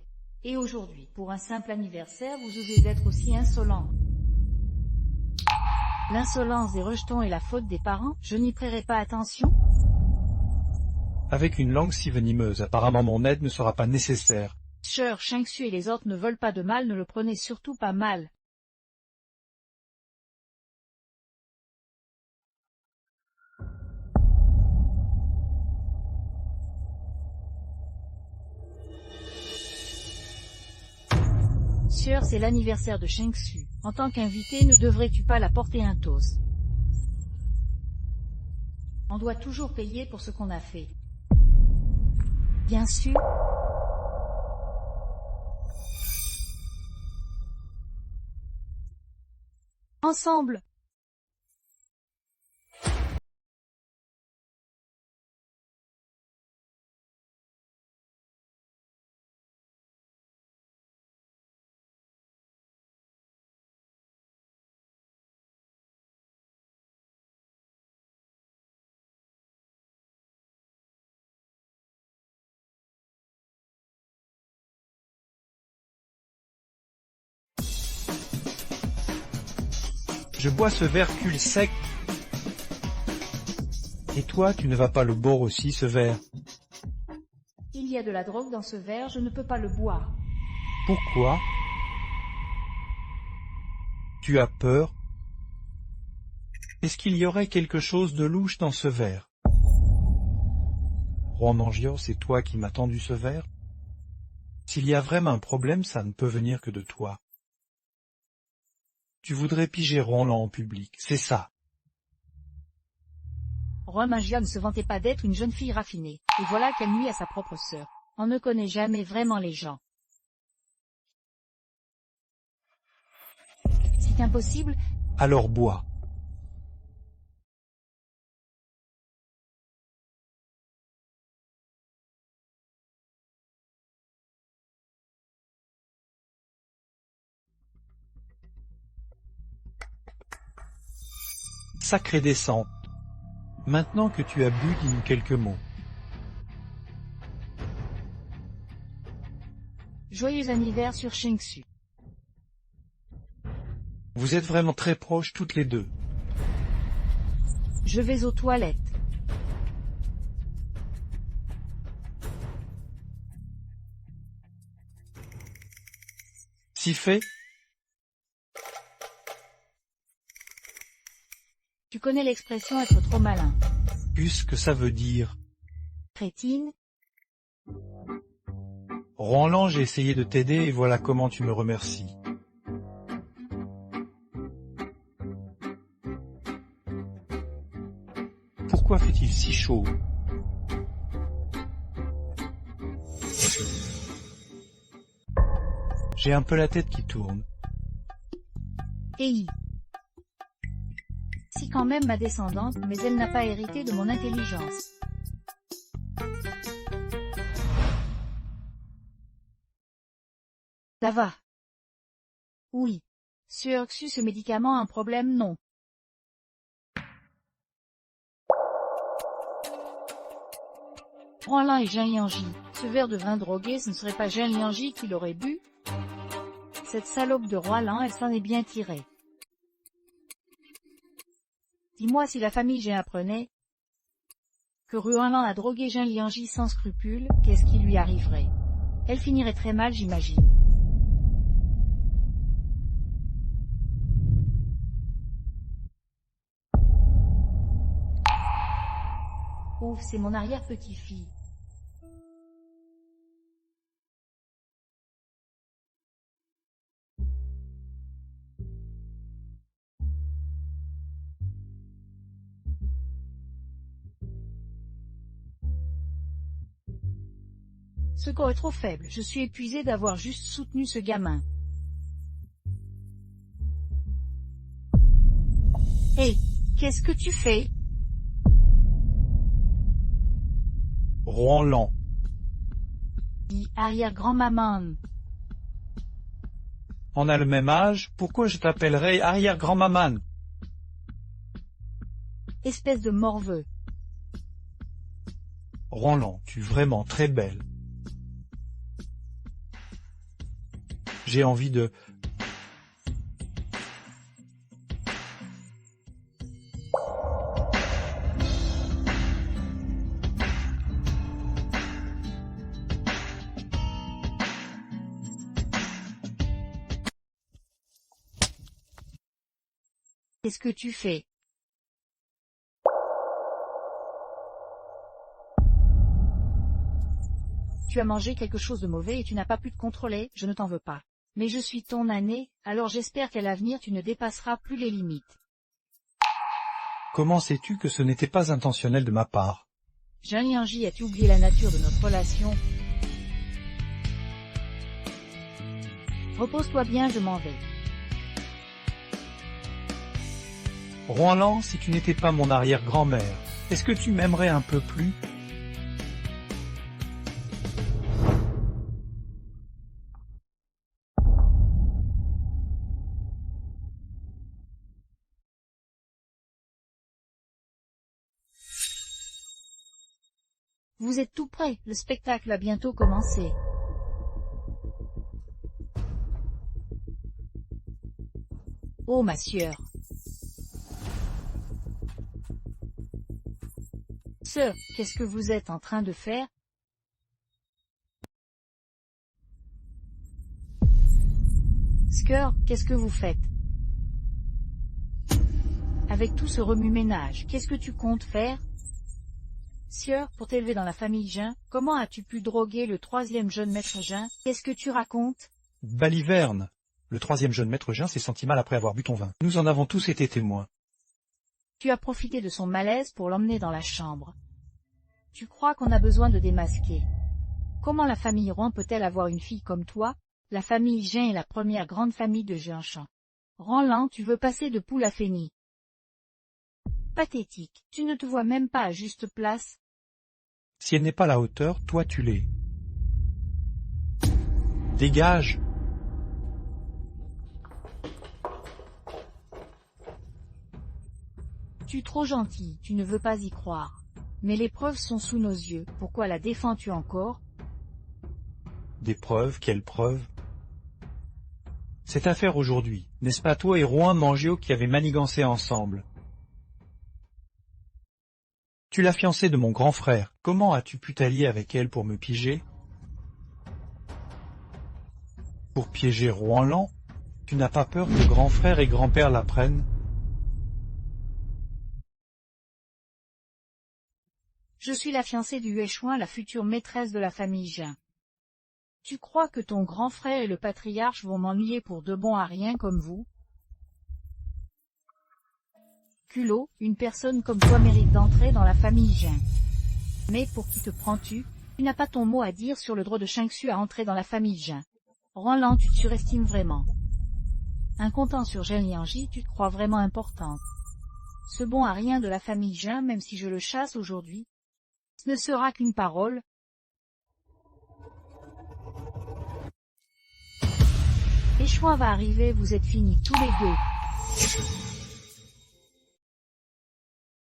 Speaker 3: Et aujourd'hui, pour un simple anniversaire, vous osez être aussi insolent. L'insolence des rejetons est la faute des parents, je n'y prêterai pas attention.
Speaker 4: Avec une langue si venimeuse, apparemment mon aide ne sera pas nécessaire.
Speaker 3: Sœur Xu et les autres ne veulent pas de mal, ne le prenez surtout pas mal. Sœur, c'est l'anniversaire de Xu. En tant qu'invité, ne devrais-tu pas la porter un toast? On doit toujours payer pour ce qu'on a fait. Bien sûr. Ensemble.
Speaker 4: Je bois ce verre cul sec. Et toi, tu ne vas pas le boire aussi, ce verre?
Speaker 3: Il y a de la drogue dans ce verre, je ne peux pas le boire.
Speaker 4: Pourquoi? Tu as peur? Est-ce qu'il y aurait quelque chose de louche dans ce verre? Rouen Mangio, c'est toi qui m'as tendu ce verre? S'il y a vraiment un problème, ça ne peut venir que de toi. Tu voudrais piger Rouen Lan en public, c'est ça.
Speaker 3: Rouen Mangio ne se vantait pas d'être une jeune fille raffinée, et voilà qu'elle nuit à sa propre sœur. On ne connaît jamais vraiment les gens. C'est impossible.
Speaker 4: Alors bois. Sacrée descente. Maintenant que tu as bu, dis-nous quelques mots.
Speaker 3: Joyeux anniversaire Shengsu.
Speaker 4: Vous êtes vraiment très proches toutes les deux.
Speaker 3: Je vais aux toilettes.
Speaker 4: Si fait,
Speaker 3: Tu connais l'expression être trop malin.
Speaker 4: ce que ça veut dire.
Speaker 3: Crétine,
Speaker 4: Roland, j'ai essayé de t'aider et voilà comment tu me remercies. Pourquoi fait-il si chaud? J'ai un peu la tête qui tourne.
Speaker 3: Ei. Si quand même ma descendante, mais elle n'a pas hérité de mon intelligence. Ça va. Oui. Surxu ce médicament un problème non. Roland et Jean Yanji. Ce verre de vin drogué, ce ne serait pas Jean Yanji qui l'aurait bu? Cette salope de Roland, elle s'en est bien tirée. Dis-moi si la famille Jean apprenait que Roland a drogué Jean Yanji sans scrupule, qu'est-ce qui lui arriverait? Elle finirait très mal, j'imagine. Ouf, c'est mon arrière-petit-fille. Ce corps est trop faible, je suis épuisé d'avoir juste soutenu ce gamin. Hé, qu'est-ce que tu fais?
Speaker 4: Roland.
Speaker 3: Dit arrière-grand-maman.
Speaker 4: On a le même âge, pourquoi je t'appellerais arrière-grand-maman?
Speaker 3: Espèce de morveux.
Speaker 4: Roland, tu es vraiment très belle. J'ai envie de...
Speaker 3: Qu'est-ce que tu fais? Tu as mangé quelque chose de mauvais et tu n'as pas pu te contrôler, je ne t'en veux pas. Mais je suis ton aîné, alors j'espère qu'à l'avenir tu ne dépasseras plus les limites.
Speaker 4: Comment sais-tu que ce n'était pas intentionnel de ma part?
Speaker 3: Jean Yanji, as-tu oublié la nature de notre relation? Repose-toi bien, je m'en vais.
Speaker 4: Roland, si tu n'étais pas mon arrière-grand-mère, est-ce que tu m'aimerais un peu plus?
Speaker 3: Vous êtes tout prêt, le spectacle va bientôt commencer. Oh ma sœur. Sœur, qu'est-ce que vous êtes en train de faire? Skr, qu'est-ce que vous faites? Avec tout ce remue-ménage, qu'est-ce que tu comptes faire? Sieur, pour t'élever dans la famille Jean, comment as-tu pu droguer le troisième jeune maître Jean? Qu'est-ce que tu racontes?
Speaker 4: Baliverne. Le troisième jeune maître Jean s'est senti mal après avoir bu ton vin. Nous en avons tous été témoins.
Speaker 3: Tu as profité de son malaise pour l'emmener dans la chambre. Tu crois qu'on a besoin de démasquer? Comment la famille Rouen peut-elle avoir une fille comme toi? La famille Jean est la première grande famille de Jeanchamp. Roland, tu veux passer de poule à fénis. Pathétique, tu ne te vois même pas à juste place.
Speaker 4: Si elle n'est pas à la hauteur, toi tu l'es. Dégage!
Speaker 3: Tu es trop gentil, tu ne veux pas y croire. Mais les preuves sont sous nos yeux, pourquoi la défends-tu encore?
Speaker 4: Des preuves, quelles preuves? Cette affaire aujourd'hui, n'est-ce pas toi et Rouen Mangio qui avez manigancé ensemble? Tu l'as fiancée de mon grand frère, comment as-tu pu t'allier avec elle pour me piéger? Pour piéger Rouen-Lan? Tu n'as pas peur que grand frère et grand-père l'apprennent?
Speaker 3: Je suis la fiancée du Huéchouin, la future maîtresse de la famille Jin. Tu crois que ton grand frère et le patriarche vont m'ennuyer pour de bons à rien comme vous? Culot, une personne comme toi mérite d'entrer dans la famille Jin. Mais pour qui te prends-tu? Tu n'as pas ton mot à dire sur le droit de Shangxu à entrer dans la famille Jin. Roland, tu te surestimes vraiment. Un comptant sur Zhen Liangji, tu te crois vraiment importante. Ce bon à rien de la famille Jin, même si je le chasse aujourd'hui, ce ne sera qu'une parole. Échouin va arriver, vous êtes finis tous les deux.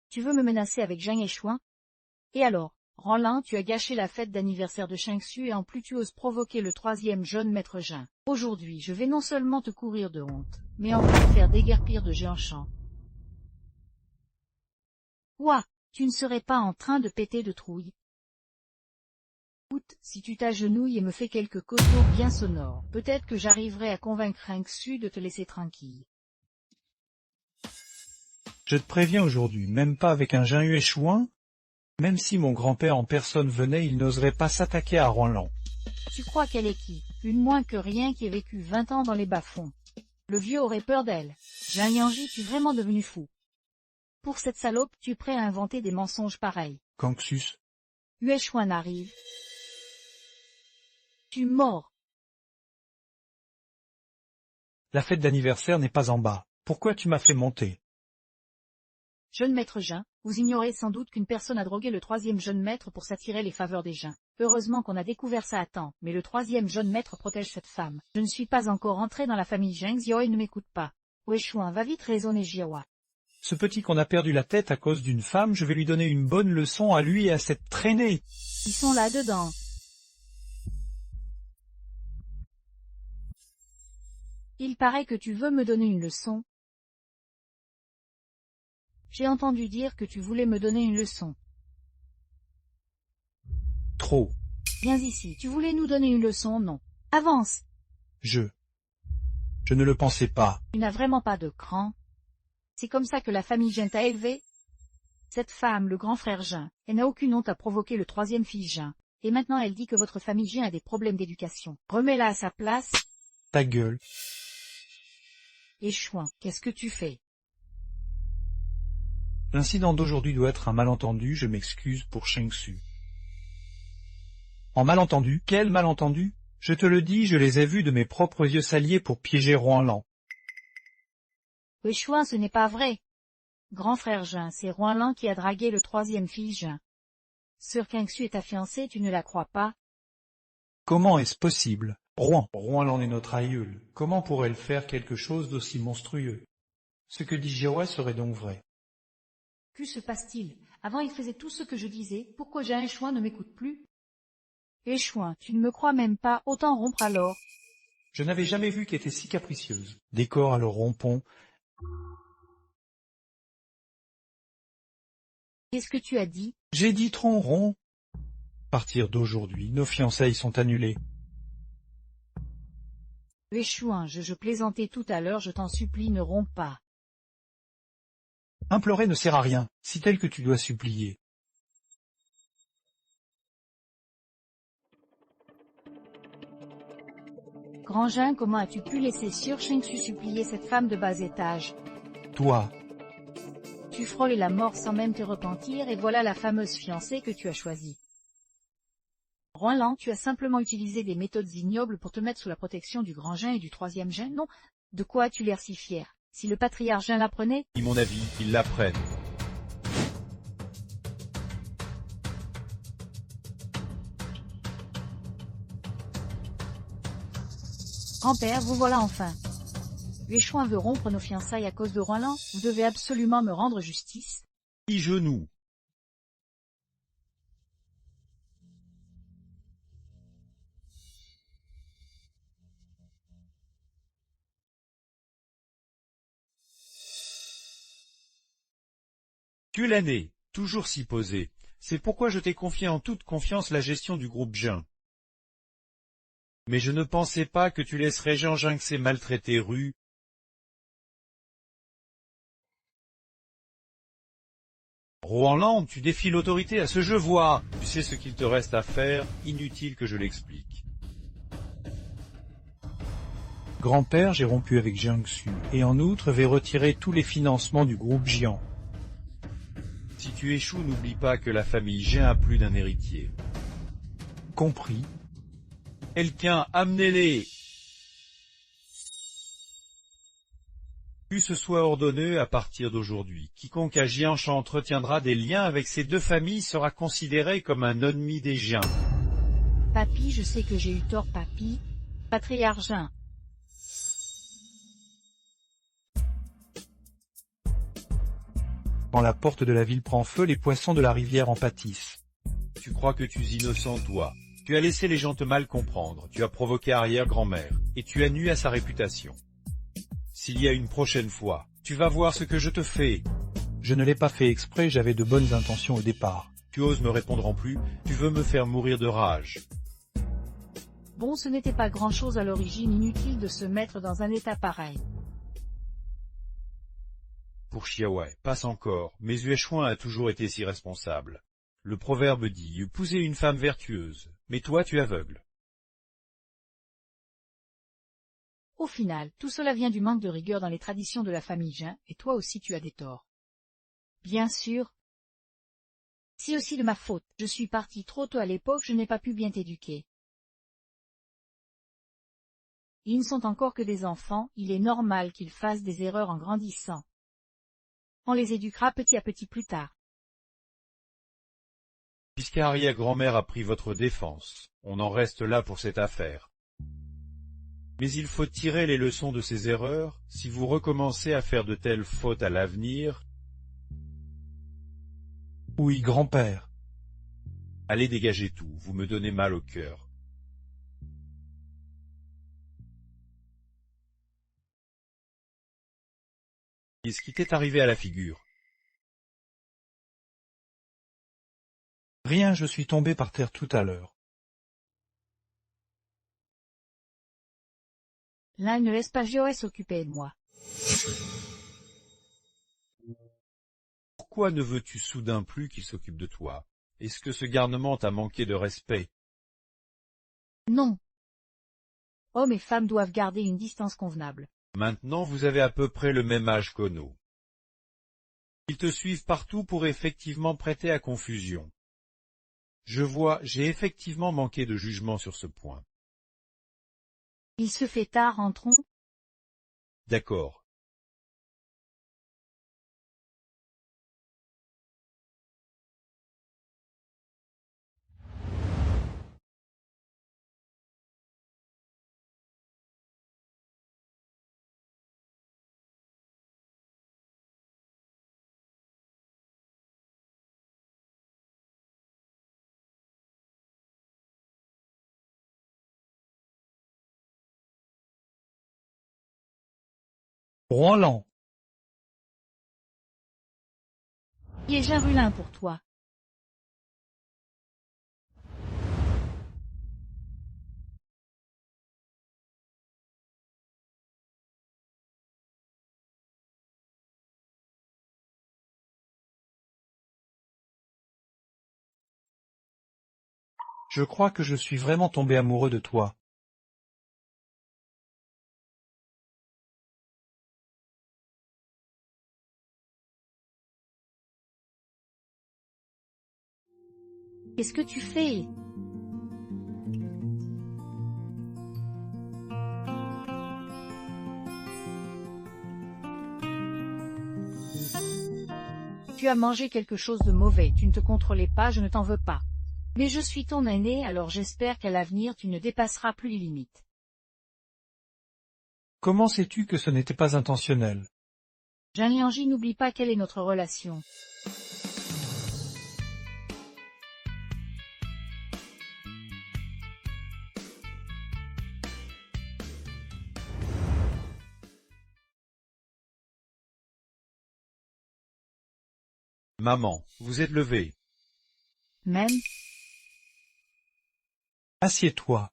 Speaker 3: Tu veux me menacer avec Zhang Échouin? Et alors, Roland, tu as gâché la fête d'anniversaire de Shangxu et en plus tu oses provoquer le troisième jeune maître Jin. Aujourd'hui, je vais non seulement te courir de honte, mais en plus te faire déguerpir de Jianshan. Ouah, tu ne serais pas en train de péter de trouille. Écoute, si tu t'agenouilles et me fais quelques coteaux bien sonores, peut-être que j'arriverai à convaincre Shangxu de te laisser tranquille.
Speaker 4: Je te préviens aujourd'hui, même pas avec un Jin Huéchouin, même si mon grand-père en personne venait, il n'oserait pas s'attaquer à Rouen-Lan.
Speaker 3: Tu crois qu'elle est qui? Une moins que rien qui ait vécu 20 ans dans les bas-fonds. Le vieux aurait peur d'elle. Zhang Liangji, tu es vraiment devenu fou. Pour cette salope, tu es prêt à inventer des mensonges pareils.
Speaker 4: Kangxus.
Speaker 3: Huéchouin arrive. Tu mords.
Speaker 4: La fête d'anniversaire n'est pas en bas. Pourquoi tu m'as fait monter?
Speaker 3: Jeune maître Jin, vous ignorez sans doute qu'une personne a drogué le troisième jeune maître pour s'attirer les faveurs des Jin. Heureusement qu'on a découvert ça à temps, mais le troisième jeune maître protège cette femme. Je ne suis pas encore entré dans la famille Zheng, Xiaoe ne m'écoute pas. Huéchouin, va vite raisonner Jiawa.
Speaker 4: Ce petit qu'on a perdu la tête à cause d'une femme, je vais lui donner une bonne leçon à lui et à cette traînée.
Speaker 3: Ils sont là-dedans. Il paraît que tu veux me donner une leçon. J'ai entendu dire que tu voulais me donner une leçon.
Speaker 4: Trop.
Speaker 3: Viens ici, tu voulais nous donner une leçon, non? Avance.
Speaker 4: Je ne le pensais pas.
Speaker 3: Tu n'as vraiment pas de cran. C'est comme ça que la famille Jin t'a élevé? Cette femme, le grand frère Jin, elle n'a aucune honte à provoquer le troisième fils Jin. Et maintenant elle dit que votre famille Jin a des problèmes d'éducation. Remets-la à sa place.
Speaker 4: Ta gueule.
Speaker 3: Échouin, qu'est-ce que tu fais?
Speaker 4: L'incident d'aujourd'hui doit être un malentendu, je m'excuse pour Shangxu. En malentendu? Quel malentendu? Je te le dis, je les ai vus de mes propres yeux s'allier pour piéger Rouen-Lan.
Speaker 3: Échouin, ce n'est pas vrai. Grand frère Jin, c'est Rouen-Lan qui a dragué le troisième fils Jin. Sœur Kangxu est ta fiancée, tu ne la crois pas?
Speaker 4: Comment est-ce possible? Rouen-Lan est notre aïeul. Comment pourrait-elle faire quelque chose d'aussi monstrueux? Ce que dit Jiawa serait donc vrai.
Speaker 3: Que se passe-t-il? Avant il faisait tout ce que je disais, pourquoi Jin Échouin ne m'écoute plus? Échouin, tu ne me crois même pas, autant rompre alors.
Speaker 4: Je n'avais jamais vu qu'elle était si capricieuse. Décor alors rompons.
Speaker 3: Qu'est-ce que tu as dit?
Speaker 4: J'ai dit tronc. À partir d'aujourd'hui, nos fiançailles sont annulées.
Speaker 3: Échouin, je plaisantais tout à l'heure, je t'en supplie, ne romps pas.
Speaker 4: Implorer ne sert à rien, si tel que tu dois supplier.
Speaker 3: Grand Jin, comment as-tu pu laisser Sœur Shangxu supplier cette femme de bas étage?
Speaker 4: Toi,
Speaker 3: Tu frôles la mort sans même te repentir et voilà la fameuse fiancée que tu as choisie. Rouen-Lan, tu as simplement utilisé des méthodes ignobles pour te mettre sous la protection du grand Jin et du troisième Jin, non? De quoi as-tu l'air si fier? Si le patriarche Jin l'apprenait?
Speaker 5: À mon avis, ils l'apprennent.
Speaker 3: Grand-père, vous voilà enfin. Huéchouin veut rompre nos fiançailles à cause de Roinland, vous devez absolument me rendre justice.
Speaker 5: Genou. Tu es l'année, toujours si posé. C'est pourquoi je t'ai confié en toute confiance la gestion du groupe Jin. Mais je ne pensais pas que tu laisserais Jean Jinxé maltraiter Rue. Rohanland, tu défies l'autorité à ce jeu, vois. Tu sais ce qu'il te reste à faire, inutile que je l'explique.
Speaker 4: Grand-père, j'ai rompu avec Jiangsu, et en outre vais retirer tous les financements du groupe Jian.
Speaker 5: Si tu échoues, n'oublie pas que la famille Jin a plus d'un héritier.
Speaker 4: Compris.
Speaker 5: Quelqu'un, amenez-les. Que ce soit ordonné à partir d'aujourd'hui. Quiconque à Jianshan entretiendra des liens avec ces deux familles sera considéré comme un ennemi des Jiens.
Speaker 3: Papy, je sais que j'ai eu tort, papy. Patriarche Jin.
Speaker 4: Quand la porte de la ville prend feu, les poissons de la rivière en pâtissent.
Speaker 5: Tu crois que tu es innocent, toi. Tu as laissé les gens te mal comprendre, tu as provoqué arrière-grand-mère, et tu as nui à sa réputation. S'il y a une prochaine fois, tu vas voir ce que je te fais.
Speaker 4: Je ne l'ai pas fait exprès, j'avais de bonnes intentions au départ.
Speaker 5: Tu oses me répondre en plus, tu veux me faire mourir de rage.
Speaker 3: Bon, ce n'était pas grand-chose à l'origine, inutile de se mettre dans un état pareil.
Speaker 5: Pour Xiaowei, passe encore, mais Huéchouin a toujours été si responsable. Le proverbe dit « épouser une femme vertueuse », mais toi tu es aveugle.
Speaker 3: Au final, tout cela vient du manque de rigueur dans les traditions de la famille Jin, et toi aussi tu as des torts. Bien sûr. C'est aussi de ma faute, je suis parti trop tôt à l'époque, je n'ai pas pu bien t'éduquer. Ils ne sont encore que des enfants, il est normal qu'ils fassent des erreurs en grandissant. On les éduquera petit à petit plus tard.
Speaker 5: Puisqu'arrière-grand-mère a pris votre défense, on en reste là pour cette affaire. Mais il faut tirer les leçons de ces erreurs, si vous recommencez à faire de telles fautes à l'avenir.
Speaker 4: Oui, grand-père.
Speaker 5: Allez dégager tout, vous me donnez mal au cœur. Qu'est-ce qui t'est arrivé à la figure?
Speaker 4: Rien, je suis tombé par terre tout à l'heure.
Speaker 3: L'un ne laisse pas Joël s'occuper de moi.
Speaker 5: Pourquoi ne veux-tu soudain plus qu'il s'occupe de toi? Est-ce que ce garnement t'a manqué de respect?
Speaker 3: Non. Hommes et femmes doivent garder une distance convenable.
Speaker 5: Maintenant vous avez à peu près le même âge qu'Ono. Ils te suivent partout pour effectivement prêter à confusion. Je vois, j'ai effectivement manqué de jugement sur ce point.
Speaker 3: Il se fait tard, rentrons.
Speaker 5: D'accord.
Speaker 4: Roland.
Speaker 3: Qui est Jarulin pour toi?
Speaker 4: Je crois que je suis vraiment tombé amoureux de toi.
Speaker 3: Qu'est-ce que tu fais? Tu as mangé quelque chose de mauvais, tu ne te contrôlais pas, je ne t'en veux pas. Mais je suis ton aîné, alors j'espère qu'à l'avenir tu ne dépasseras plus les limites.
Speaker 4: Comment sais-tu que ce n'était pas intentionnel?
Speaker 3: Jiang-Liangji, n'oublie pas quelle est notre relation.
Speaker 5: Maman, vous êtes levée.
Speaker 3: Même,
Speaker 4: Assieds-toi.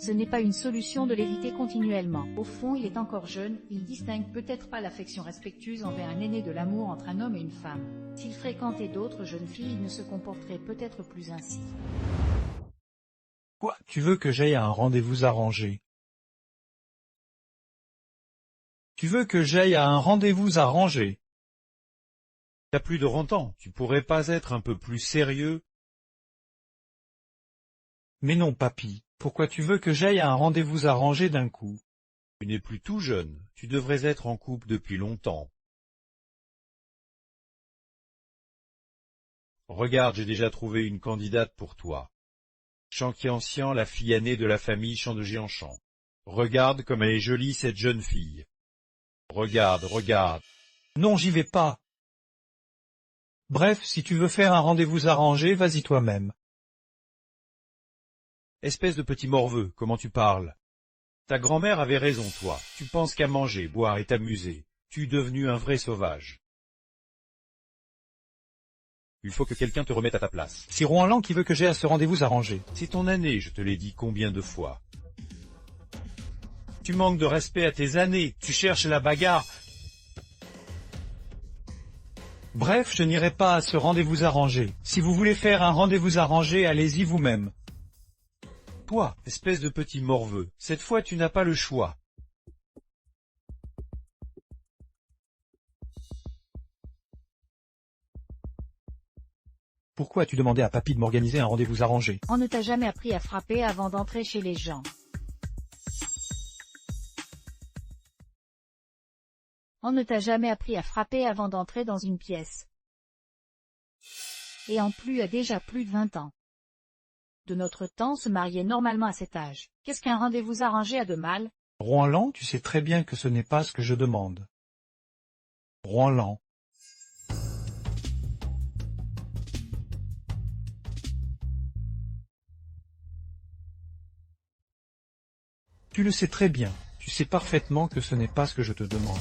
Speaker 3: ce n'est pas une solution de l'éviter continuellement. Au fond, il est encore jeune, il distingue peut-être pas l'affection respectueuse envers un aîné de l'amour entre un homme et une femme. S'il fréquentait d'autres jeunes filles, il ne se comporterait peut-être plus ainsi.
Speaker 4: Quoi? Tu veux que j'aille à un rendez-vous arrangé? Tu veux que j'aille à un rendez-vous arrangé?
Speaker 5: T'as plus de 30 ans, tu pourrais pas être un peu plus sérieux?
Speaker 4: Mais non, papy. Pourquoi tu veux que j'aille à un rendez-vous arrangé d'un coup?
Speaker 5: Tu n'es plus tout jeune, tu devrais être en couple depuis longtemps. Regarde, j'ai déjà trouvé une candidate pour toi. Shang Qianxian, la fille aînée de la famille Shang de Jianshan. Regarde comme elle est jolie, cette jeune fille. Regarde, regarde.
Speaker 4: Non, j'y vais pas. Bref, si tu veux faire un rendez-vous arrangé, vas-y toi-même.
Speaker 5: Espèce de petit morveux, comment tu parles? Ta grand-mère avait raison, toi. Tu penses qu'à manger, boire et t'amuser. Tu es devenu un vrai sauvage. Il faut que quelqu'un te remette à ta place.
Speaker 4: C'est Rohan qui veut que j'aille à ce rendez-vous arrangé.
Speaker 5: C'est ton année, je te l'ai dit combien de fois. Tu manques de respect à tes années, tu cherches la bagarre.
Speaker 4: Bref, je n'irai pas à ce rendez-vous arrangé. Si vous voulez faire un rendez-vous arrangé, allez-y vous-même.
Speaker 5: Toi, espèce de petit morveux, cette fois tu n'as pas le choix.
Speaker 4: Pourquoi as-tu demandé à papy de m'organiser un rendez-vous arrangé?
Speaker 3: On ne t'a jamais appris à frapper avant d'entrer chez les gens. On ne t'a jamais appris à frapper avant d'entrer dans une pièce. Et en plus a déjà plus de 20 ans. De notre temps, se mariait normalement à cet âge. Qu'est-ce qu'un rendez-vous arrangé a de mal?
Speaker 4: Rohan, tu sais très bien que ce n'est pas ce que je demande. Rohan. Tu le sais très bien. Tu sais parfaitement que ce n'est pas ce que je te demande.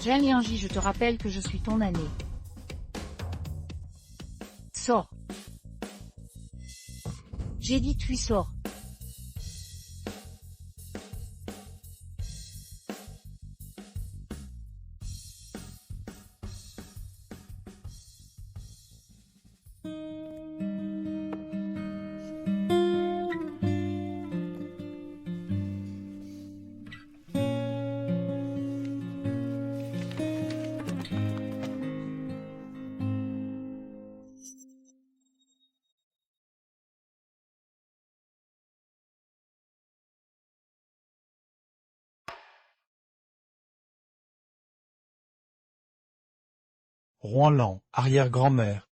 Speaker 3: Jiang-Liangji, je te rappelle que je suis ton aîné. Sors. J'ai dit tu sors.
Speaker 4: Rohan, arrière-grand-mère.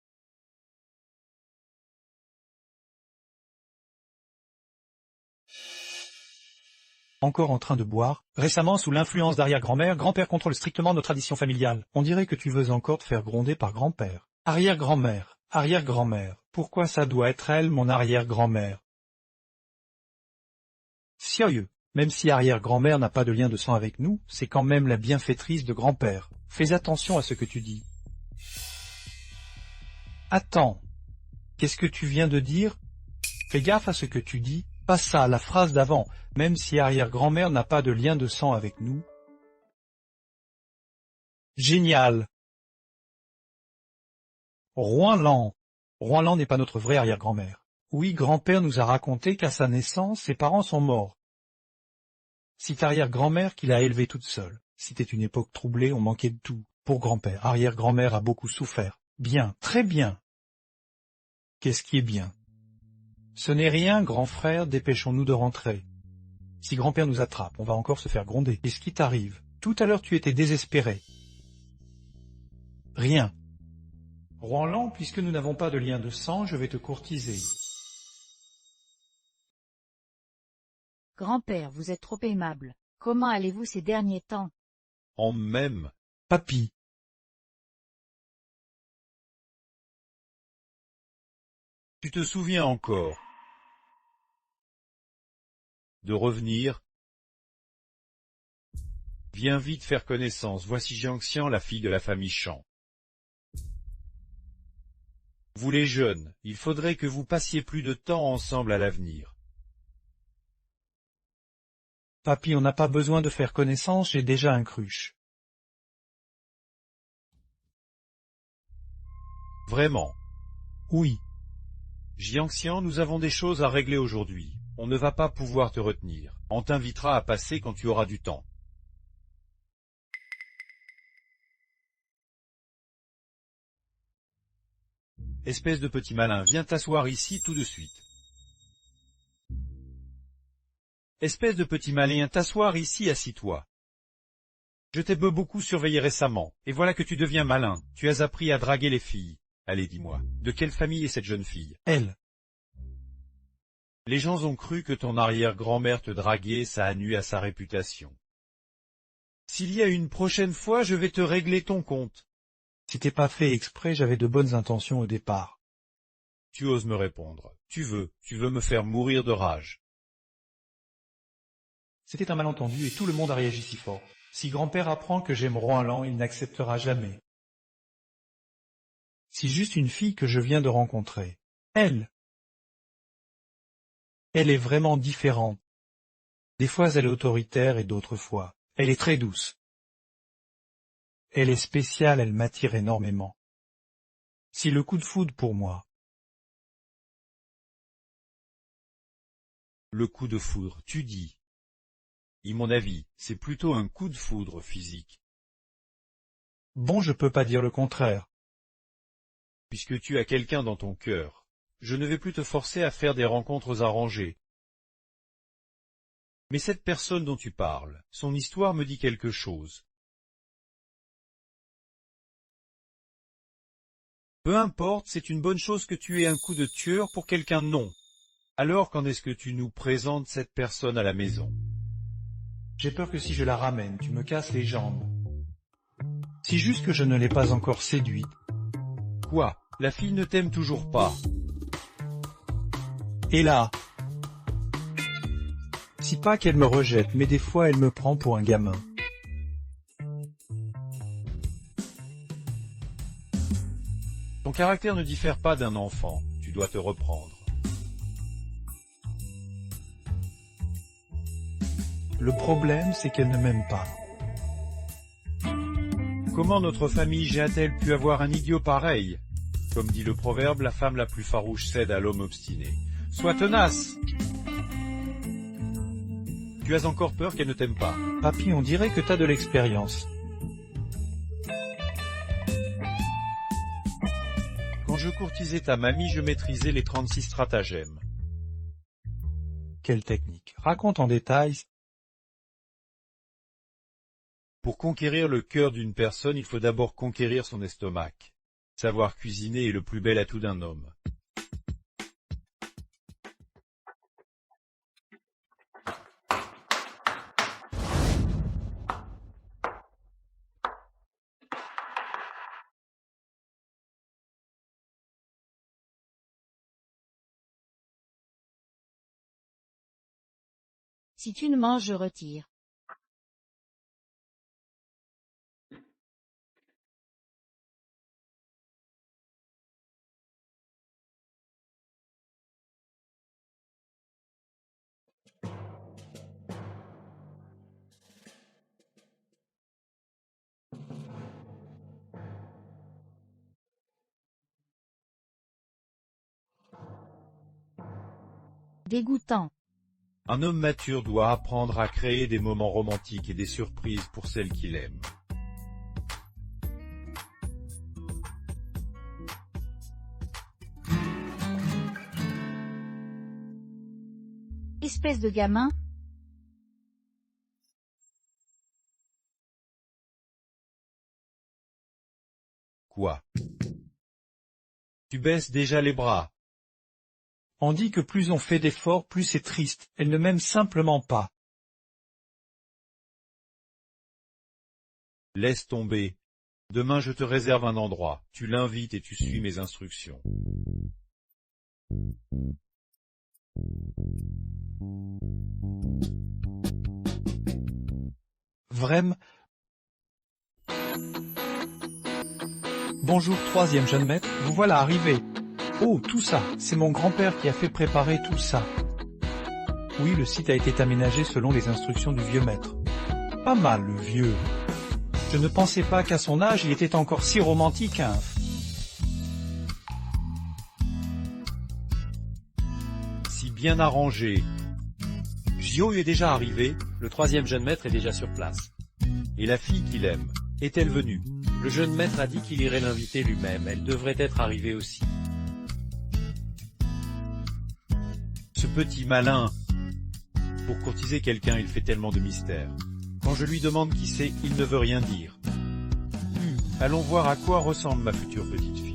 Speaker 4: Encore en train de boire. Récemment, sous l'influence d'arrière-grand-mère, grand-père contrôle strictement nos traditions familiales. On dirait que tu veux encore te faire gronder par grand-père. Arrière-grand-mère, arrière-grand-mère. Pourquoi ça doit être elle, mon arrière-grand-mère? Sérieux, même si arrière-grand-mère n'a pas de lien de sang avec nous, c'est quand même la bienfaitrice de grand-père. Fais attention à ce que tu dis. Attends. Qu'est-ce que tu viens de dire? Fais gaffe à ce que tu dis, passe ça à la phrase d'avant, même si arrière-grand-mère n'a pas de lien de sang avec nous. Génial. Roinland. Roinland n'est pas notre vraie arrière-grand-mère. Oui, grand-père nous a raconté qu'à sa naissance, ses parents sont morts. C'est arrière-grand-mère qui l'a élevée toute seule. C'était une époque troublée, on manquait de tout. Pour grand-père, arrière-grand-mère a beaucoup souffert. Bien, très bien. Qu'est-ce qui est bien? Ce n'est rien, grand frère, dépêchons-nous de rentrer. Si grand-père nous attrape, on va encore se faire gronder. Qu'est-ce qui t'arrive? Tout à l'heure tu étais désespéré. Rien. Roland, puisque nous n'avons pas de lien de sang, je vais te courtiser.
Speaker 3: Grand-père, vous êtes trop aimable. Comment allez-vous ces derniers temps?
Speaker 5: En même.
Speaker 4: Papy.
Speaker 5: Tu te souviens encore de revenir? Viens vite faire connaissance, voici Jiangxian, la fille de la famille Shang. Vous les jeunes, il faudrait que vous passiez plus de temps ensemble à l'avenir.
Speaker 4: Papy, on n'a pas besoin de faire connaissance, j'ai déjà un cruche.
Speaker 5: Vraiment.
Speaker 4: Oui.
Speaker 5: Jiangxian, nous avons des choses à régler aujourd'hui. On ne va pas pouvoir te retenir. On t'invitera à passer quand tu auras du temps. Espèce de petit malin, viens t'asseoir ici tout de suite. Espèce de petit malin, t'asseoir ici, assis-toi. Je t'ai beaucoup surveillé récemment, et voilà que tu deviens malin. Tu as appris à draguer les filles. Allez, dis-moi, de quelle famille est cette jeune fille?
Speaker 4: Elle.
Speaker 5: Les gens ont cru que ton arrière-grand-mère te draguait, ça a nui à sa réputation. S'il y a une prochaine fois, je vais te régler ton compte.
Speaker 4: C'était pas fait exprès, j'avais de bonnes intentions au départ.
Speaker 5: Tu oses me répondre. Tu veux me faire mourir de rage.
Speaker 4: C'était un malentendu et tout le monde a réagi si fort. Si grand-père apprend que j'aime Roinland, il n'acceptera jamais. C'est juste une fille que je viens de rencontrer. Elle. Elle est vraiment différente. Des fois elle est autoritaire et d'autres fois, elle est très douce. Elle est spéciale, elle m'attire énormément. C'est le coup de foudre pour moi.
Speaker 5: Le coup de foudre, tu dis. À mon avis, c'est plutôt un coup de foudre physique.
Speaker 4: Bon, je peux pas dire le contraire.
Speaker 5: Puisque tu as quelqu'un dans ton cœur, je ne vais plus te forcer à faire des rencontres arrangées. Mais cette personne dont tu parles, son histoire me dit quelque chose. Peu importe, c'est une bonne chose que tu aies un coup de tueur pour quelqu'un, non. Alors quand est-ce que tu nous présentes cette personne à la maison?
Speaker 4: J'ai peur que si je la ramène, tu me casses les jambes. C'est juste que je ne l'ai pas encore séduite.
Speaker 5: Quoi? La fille ne t'aime toujours pas.
Speaker 4: Et là, si pas qu'elle me rejette, mais des fois elle me prend pour un gamin.
Speaker 5: Ton caractère ne diffère pas d'un enfant, tu dois te reprendre.
Speaker 4: Le problème, c'est qu'elle ne m'aime pas.
Speaker 5: Comment notre famille a-t-elle pu avoir un idiot pareil? Comme dit le proverbe, la femme la plus farouche cède à l'homme obstiné. Sois tenace! Tu as encore peur qu'elle ne t'aime pas.
Speaker 4: Papy, on dirait que t'as de l'expérience.
Speaker 5: Quand je courtisais ta mamie, je maîtrisais les 36 stratagèmes.
Speaker 4: Quelle technique? Raconte en détail.
Speaker 5: Pour conquérir le cœur d'une personne, il faut d'abord conquérir son estomac. Savoir cuisiner est le plus bel atout d'un homme.
Speaker 3: Si tu ne manges, je retire. Dégoûtant.
Speaker 5: Un homme mature doit apprendre à créer des moments romantiques et des surprises pour celle qu'il aime.
Speaker 3: Espèce de gamin.
Speaker 5: Quoi? Tu baisses déjà les bras.
Speaker 4: On dit que plus on fait d'efforts, plus c'est triste. Elle ne m'aime simplement pas.
Speaker 5: Laisse tomber. Demain je te réserve un endroit. Tu l'invites et tu suis mes instructions.
Speaker 4: Vraiment. Bonjour, troisième jeune maître, vous voilà arrivé. Oh, tout ça, c'est mon grand-père qui a fait préparer tout ça. Oui, le site a été aménagé selon les instructions du vieux maître. Pas mal, le vieux. Je ne pensais pas qu'à son âge, il était encore si romantique, hein.
Speaker 5: Si bien arrangé. Gio est déjà arrivé,
Speaker 1: Le troisième jeune maître est déjà sur place.
Speaker 5: et la fille qu'il aime, est-elle venue?
Speaker 1: Le jeune maître a dit qu'il irait l'inviter lui-même, elle devrait être arrivée aussi.
Speaker 5: Ce petit malin. Pour courtiser quelqu'un, il fait tellement de mystères. Quand je lui demande qui c'est, il ne veut rien dire. Allons voir à quoi ressemble ma future petite fille.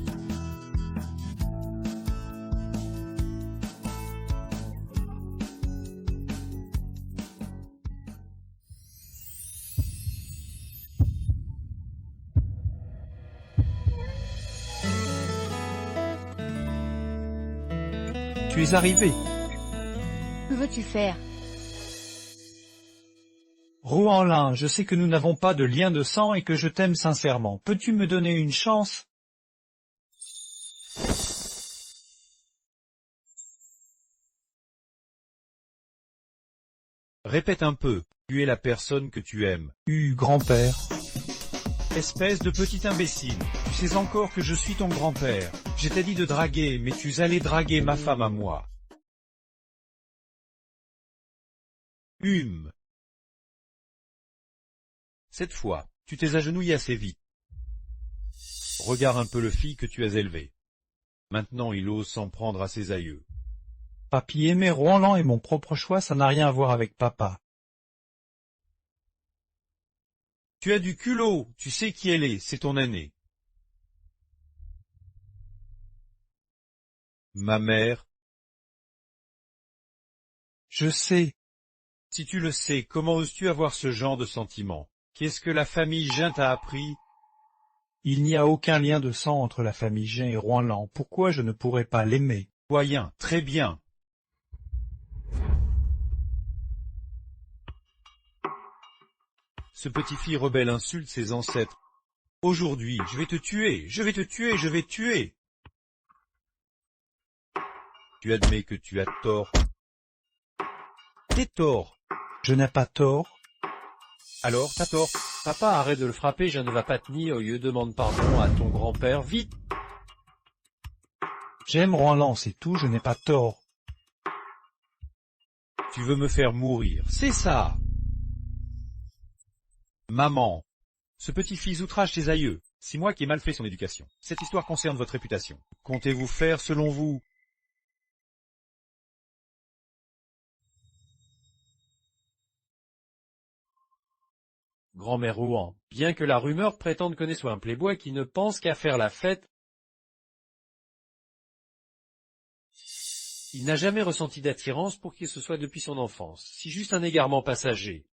Speaker 4: Tu es arrivé.
Speaker 3: Que veux-tu faire?
Speaker 4: Rouenlin, je sais que nous n'avons pas de lien de sang et que je t'aime sincèrement. Peux-tu me donner une chance?
Speaker 5: Répète un peu, tu es la personne que tu aimes.
Speaker 4: Grand-père.
Speaker 5: Espèce de petit imbécile, tu sais encore que je suis ton grand-père. Je t'ai dit de draguer, mais tu allais draguer ma femme à moi. Cette fois, tu t'es agenouillé assez vite. Regarde un peu le fille que tu as élevé. Maintenant il ose s'en prendre à ses aïeux.
Speaker 4: Papy aimer Rouenlin est mon propre choix, ça n'a rien à voir avec papa.
Speaker 5: Tu as du culot, tu sais qui elle est, c'est ton aînée. Ma mère.
Speaker 4: Je sais.
Speaker 5: Si tu le sais, comment oses-tu avoir ce genre de sentiment? Qu'est-ce que la famille Gin t'a appris?
Speaker 4: Il n'y a aucun lien de sang entre la famille Gin et Rouenlin. Pourquoi je ne pourrais pas l'aimer?
Speaker 5: Voyons, très bien. Ce petit fille rebelle insulte ses ancêtres. Aujourd'hui, je vais te tuer, je vais te tuer, je vais te tuer. Tu admets que tu as tort. T'es tort.
Speaker 4: Je n'ai pas tort.
Speaker 5: Alors, t'as tort.
Speaker 1: Papa, arrête de le frapper, je ne vais pas tenir, au lieu demande pardon à ton grand-père, vite!
Speaker 4: J'aime Rouenlin, c'est tout, je n'ai pas tort.
Speaker 5: Tu veux me faire mourir, c'est ça. Maman, ce petit fils outrage tes aïeux. C'est moi qui ai mal fait son éducation. Cette histoire concerne votre réputation. Comptez-vous faire selon vous?
Speaker 1: Grand-mère Rouen, bien que la rumeur prétende que soit un playboy qui ne pense qu'à faire la fête, il n'a jamais ressenti d'attirance pour qui que ce soit depuis son enfance, si juste un égarement passager.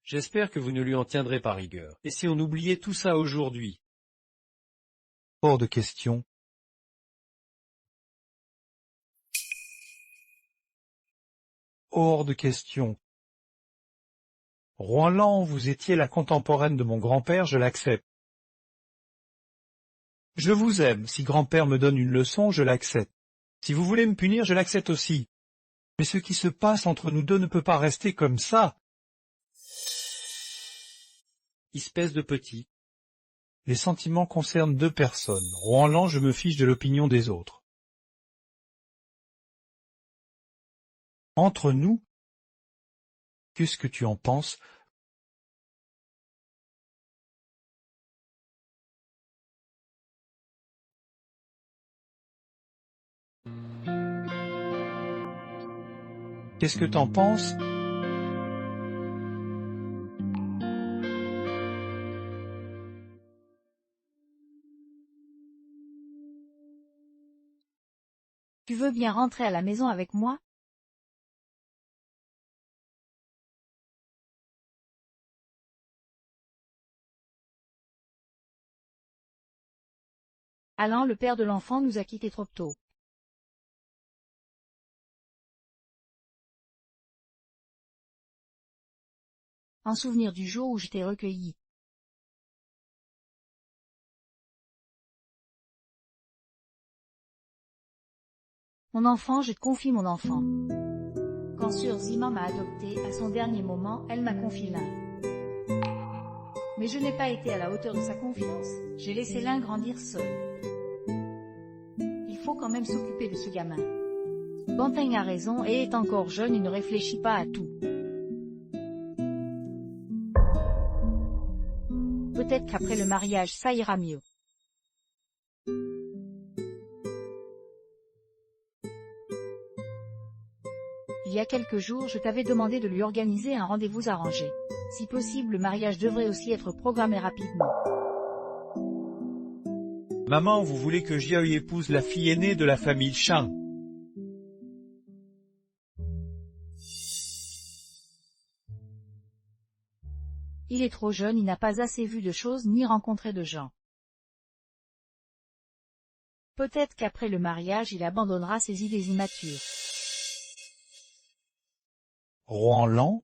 Speaker 1: J'espère que vous ne lui en tiendrez pas rigueur. Et si on oubliait tout ça aujourd'hui?
Speaker 4: Hors de question. Hors de question. Rouenlin, vous étiez la contemporaine de mon grand-père, je l'accepte. Je vous aime, si grand-père me donne une leçon, je l'accepte. Si vous voulez me punir, je l'accepte aussi. Mais ce qui se passe entre nous deux ne peut pas rester comme ça.
Speaker 1: Espèce de petit.
Speaker 4: Les sentiments concernent deux personnes. Rouenlin, je me fiche de l'opinion des autres. Entre nous, qu'est-ce que tu en penses? Qu'est-ce que t'en penses?
Speaker 3: Tu veux bien rentrer à la maison avec moi? Alain, le père de l'enfant, nous a quittés trop tôt. En souvenir du jour où je t'ai recueilli. Mon enfant, je te confie mon enfant. Quand Sœur Zima m'a adopté, à son dernier moment, elle m'a confié l'un. Mais je n'ai pas été à la hauteur de sa confiance, j'ai laissé l'un grandir seul. Il faut quand même s'occuper de ce gamin. Banteng a raison et est encore jeune et ne réfléchit pas à tout. Peut-être qu'après le mariage ça ira mieux. Il y a quelques jours, je t'avais demandé de lui organiser un rendez-vous arrangé. Si possible, le mariage devrait aussi être programmé rapidement.
Speaker 5: Maman, vous voulez que Jiao épouse la fille aînée de la famille Shang?
Speaker 3: Il est trop jeune, il n'a pas assez vu de choses ni rencontré de gens. Peut-être qu'après le mariage, il abandonnera ses idées immatures.
Speaker 4: Rohan-Lan?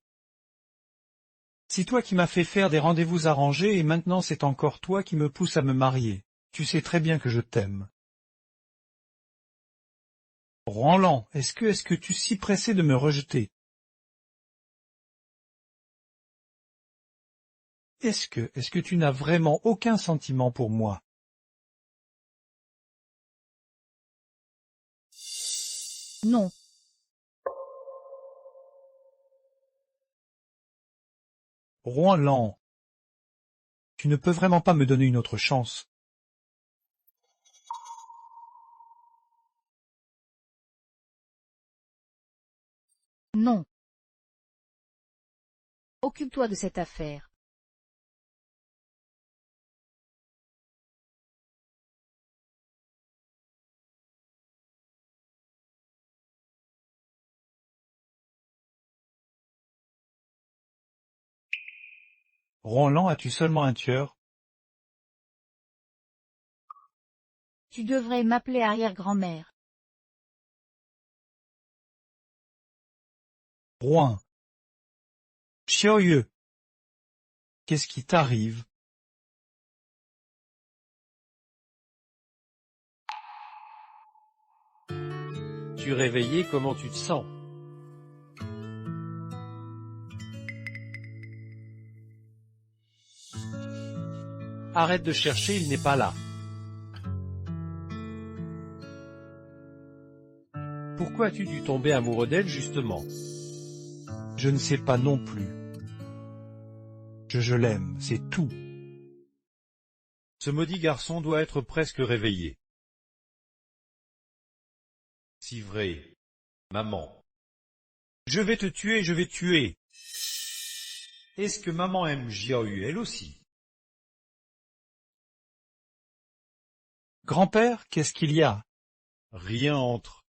Speaker 4: C'est toi qui m'as fait faire des rendez-vous arrangés et maintenant c'est encore toi qui me pousse à me marier. Tu sais très bien que je t'aime. Rohan-Lan, est-ce que tu es si pressé de me rejeter? Est-ce que tu n'as vraiment aucun sentiment pour moi?
Speaker 3: Non.
Speaker 4: Rohan-Lan, tu ne peux vraiment pas me donner une autre chance.
Speaker 3: Non. Occupe-toi de cette affaire.
Speaker 4: Rohan-Lan, as-tu seulement un tueur?
Speaker 3: Tu devrais m'appeler arrière-grand-mère.
Speaker 4: Rohan. Xiaoyue. Qu'est-ce qui t'arrive?
Speaker 1: Tu es réveillé, comment tu te sens? Arrête de chercher, il n'est pas là. Pourquoi as-tu dû tomber amoureux d'elle justement?
Speaker 4: Je ne sais pas non plus. Je l'aime, c'est tout.
Speaker 5: Ce maudit garçon doit être presque réveillé. Si vrai. Maman. Je vais te tuer, je vais tuer. Est-ce que maman aime Jiaoyu elle aussi?
Speaker 4: Grand-père, qu'est-ce qu'il y a?
Speaker 5: Rien entre.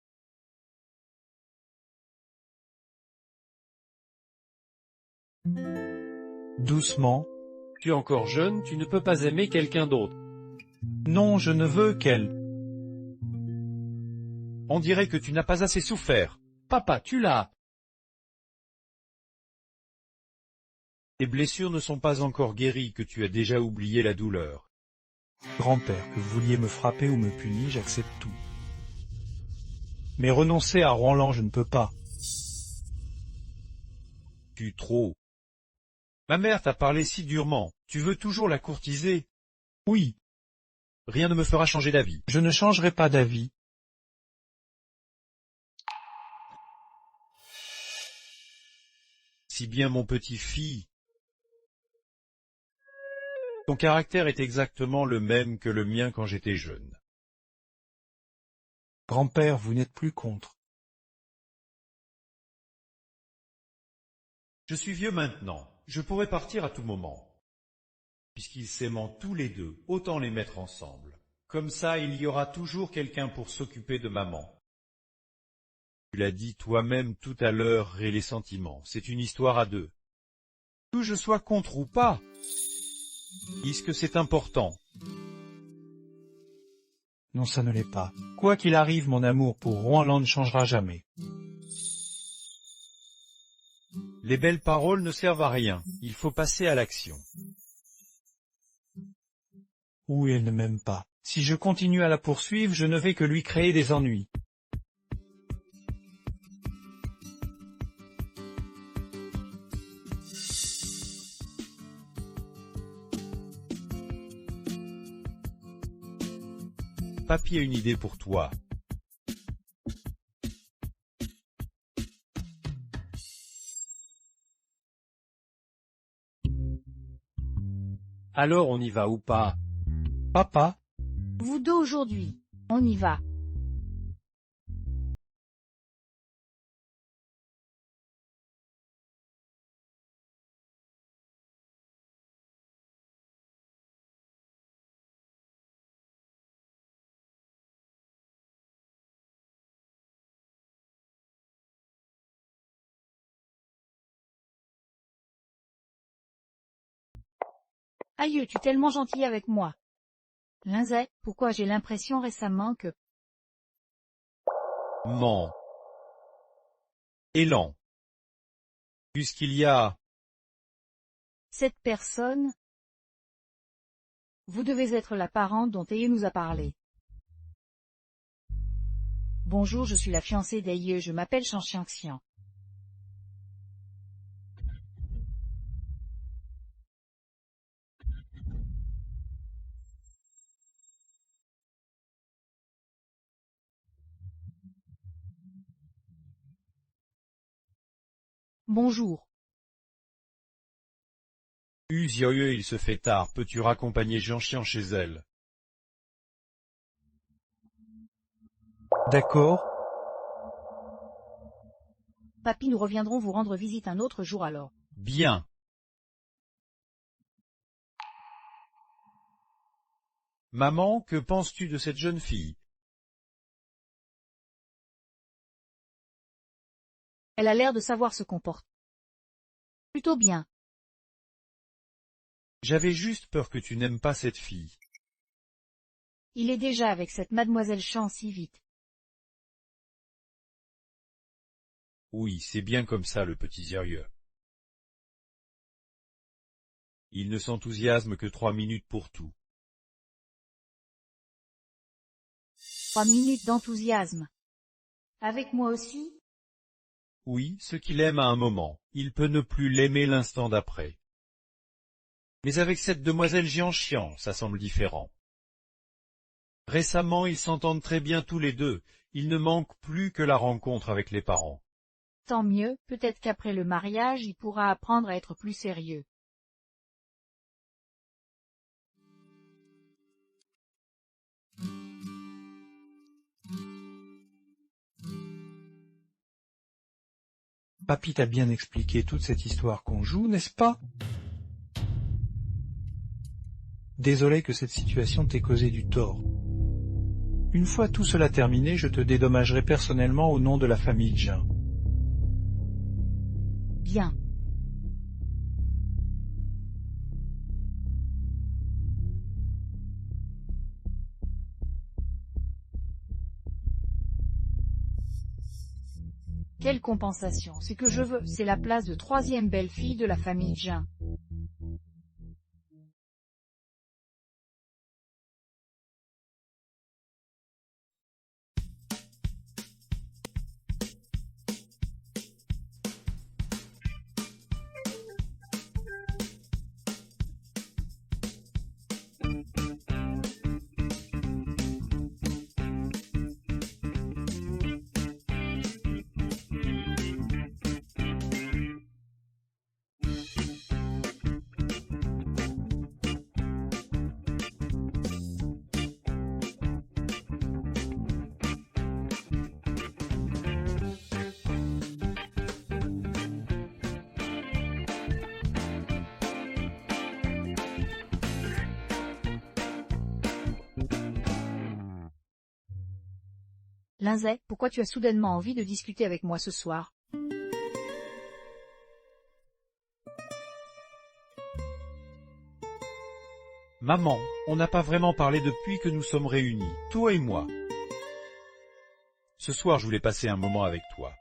Speaker 4: Doucement.
Speaker 1: Tu es encore jeune, tu ne peux pas aimer quelqu'un d'autre.
Speaker 4: Non, je ne veux qu'elle.
Speaker 5: On dirait que tu n'as pas assez souffert.
Speaker 1: Papa, tu l'as.
Speaker 5: Tes blessures ne sont pas encore guéries, que tu as déjà oublié la douleur.
Speaker 4: Grand-père, que vous vouliez me frapper ou me punir, j'accepte tout. Mais renoncer à Rohan-Lan, je ne peux pas.
Speaker 5: Tu trop. Ma mère t'a parlé si durement, tu veux toujours la courtiser?
Speaker 4: Oui,
Speaker 5: Rien ne me fera changer d'avis.
Speaker 4: je ne changerai pas d'avis.
Speaker 5: Si bien mon petit-fils. Ton caractère est exactement le même que le mien quand j'étais jeune.
Speaker 4: Grand-père, vous n'êtes plus contre.
Speaker 5: Je suis vieux maintenant, je pourrais partir à tout moment. Puisqu'ils s'aiment tous les deux, autant les mettre ensemble. Comme ça, il y aura toujours quelqu'un pour s'occuper de maman. Tu l'as dit toi-même tout à l'heure, et les sentiments, c'est une histoire à deux. Que je sois contre ou pas, puisque c'est important.
Speaker 4: Non, ça ne l'est pas. Quoi qu'il arrive, mon amour pour Rouen ne changera jamais.
Speaker 5: Les belles paroles ne servent à rien, il faut passer à l'action.
Speaker 4: Oui, elle ne m'aime pas. Si je continue à la poursuivre, je ne vais que lui créer des ennuis.
Speaker 5: Papy a une idée pour toi.
Speaker 1: Alors on y va ou pas?
Speaker 4: Papa,
Speaker 3: Vous deux aujourd'hui. On y va. Aïe, tu es tellement gentil avec moi. Lindsay, pourquoi j'ai l'impression récemment que...
Speaker 5: Ment. Élan. Puisqu'il y a...
Speaker 3: Cette personne... Vous devez être la parente dont Aïe nous a parlé. Bonjour, je suis la fiancée d'Aïe, je m'appelle Chan Xiang Xiang. Bonjour.
Speaker 5: Zioye, il se fait tard, peux-tu raccompagner Jean-Chian chez elle?
Speaker 4: d'accord.
Speaker 3: Papy, nous reviendrons vous rendre visite un autre jour alors.
Speaker 5: Bien. Maman, que penses-tu de cette jeune fille?
Speaker 3: Elle a l'air de savoir se comporter. Plutôt bien.
Speaker 5: J'avais juste peur que tu n'aimes pas cette fille.
Speaker 3: Il est déjà avec cette mademoiselle Chan si vite.
Speaker 5: Oui, c'est bien comme ça, le petit Zérieux. Il ne s'enthousiasme que 3 minutes pour tout.
Speaker 3: 3 minutes d'enthousiasme. Avec moi aussi?
Speaker 5: Oui, ce qu'il aime à un moment, il peut ne plus l'aimer l'instant d'après. Mais avec cette demoiselle Jianxian, ça semble différent. Récemment, ils s'entendent très bien tous les deux, il ne manque plus que la rencontre avec les parents.
Speaker 3: Tant mieux, peut-être qu'après le mariage, il pourra apprendre à être plus sérieux.
Speaker 4: Papy t'a bien expliqué toute cette histoire qu'on joue, n'est-ce pas? Désolé que cette situation t'ait causé du tort. Une fois tout cela terminé, je te dédommagerai personnellement au nom de la famille Jin.
Speaker 3: Bien. Quelle compensation? Ce que je veux, c'est la place de troisième belle-fille de la famille Jin. Lindsay, pourquoi tu as soudainement envie de discuter avec moi ce soir?
Speaker 5: Maman, on n'a pas vraiment parlé depuis que nous sommes réunis, toi et moi. Ce soir, je voulais passer un moment avec toi.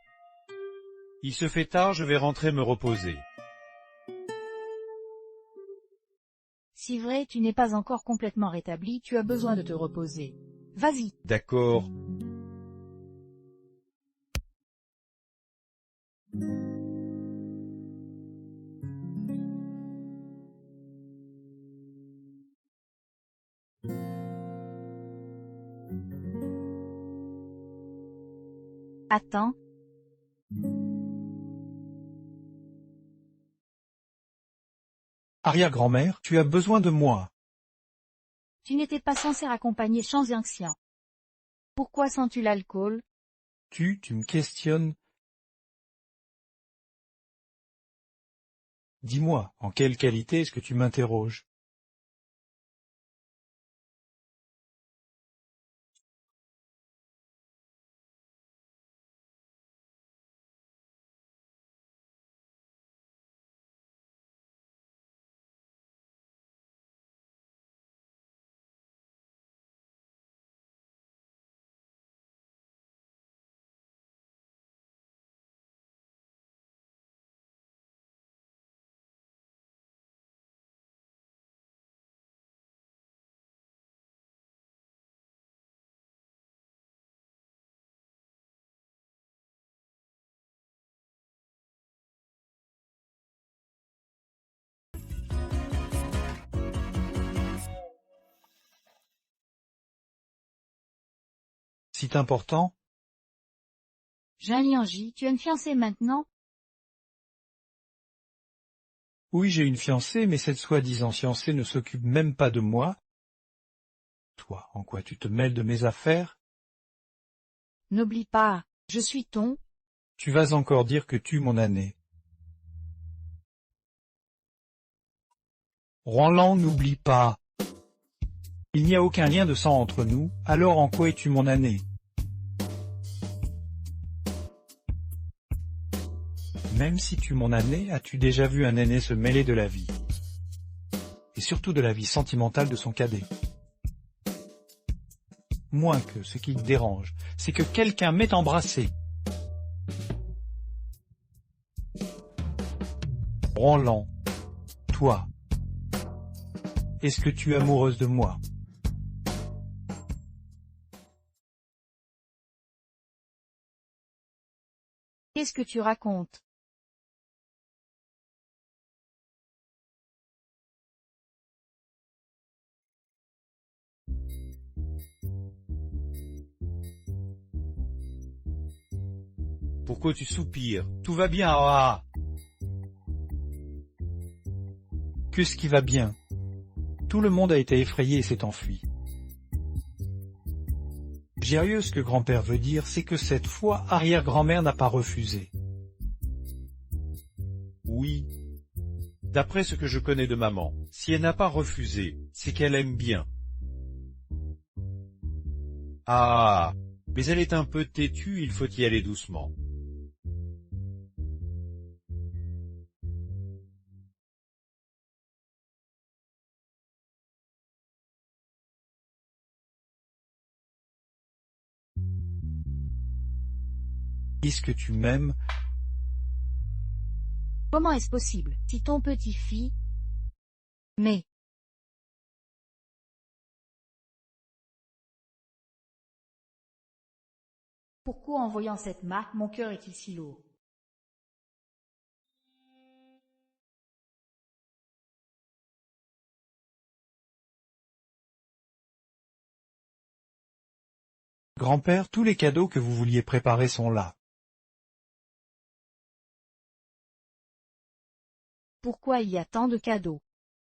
Speaker 5: Il se fait tard, je vais rentrer me reposer.
Speaker 3: Si vrai, tu n'es pas encore complètement rétabli, tu as besoin de te reposer. Vas-y.
Speaker 5: D'accord.
Speaker 3: Attends.
Speaker 4: Arrière-grand-mère, tu as besoin de moi.
Speaker 3: Tu n'étais pas censé raccompagner champs anciens. Pourquoi sens-tu l'alcool?
Speaker 4: Tu me questionnes. Dis-moi, en quelle qualité est-ce que tu m'interroges? C'est important?
Speaker 3: Jean-Liangi, tu as une fiancée maintenant?
Speaker 4: Oui, j'ai une fiancée, mais cette soi-disant fiancée ne s'occupe même pas de moi. Toi, en quoi tu te mêles de mes affaires?
Speaker 3: N'oublie pas, je suis ton.
Speaker 4: Tu vas encore dire que tu mon année. Roland, n'oublie pas. Il n'y a aucun lien de sang entre nous, alors en quoi es-tu mon année? Même si tu mon année, as-tu déjà vu un aîné se mêler de la vie? Et surtout de la vie sentimentale de son cadet? Moins que ce qui te dérange, c'est que quelqu'un m'ait embrassé. Roland, toi, est-ce que tu es amoureuse de moi?
Speaker 3: Qu'est-ce que tu racontes?
Speaker 5: Pourquoi tu soupires? Tout va bien, ah!
Speaker 4: Qu'est-ce qui va bien? Tout le monde a été effrayé et s'est enfui. Gérieux, ce que grand-père veut dire, c'est que cette fois, arrière-grand-mère n'a pas refusé.
Speaker 5: Oui. D'après ce que je connais de maman, si elle n'a pas refusé, c'est qu'elle aime bien. Ah, mais elle est un peu têtue, il faut y aller doucement.
Speaker 4: Est-ce que tu m'aimes?
Speaker 3: Comment est-ce possible, si ton petit-fils... Mais... Pourquoi en voyant cette marque, mon cœur est-il si lourd?
Speaker 4: Grand-père, tous les cadeaux que vous vouliez préparer sont là.
Speaker 3: Pourquoi il y a tant de cadeaux?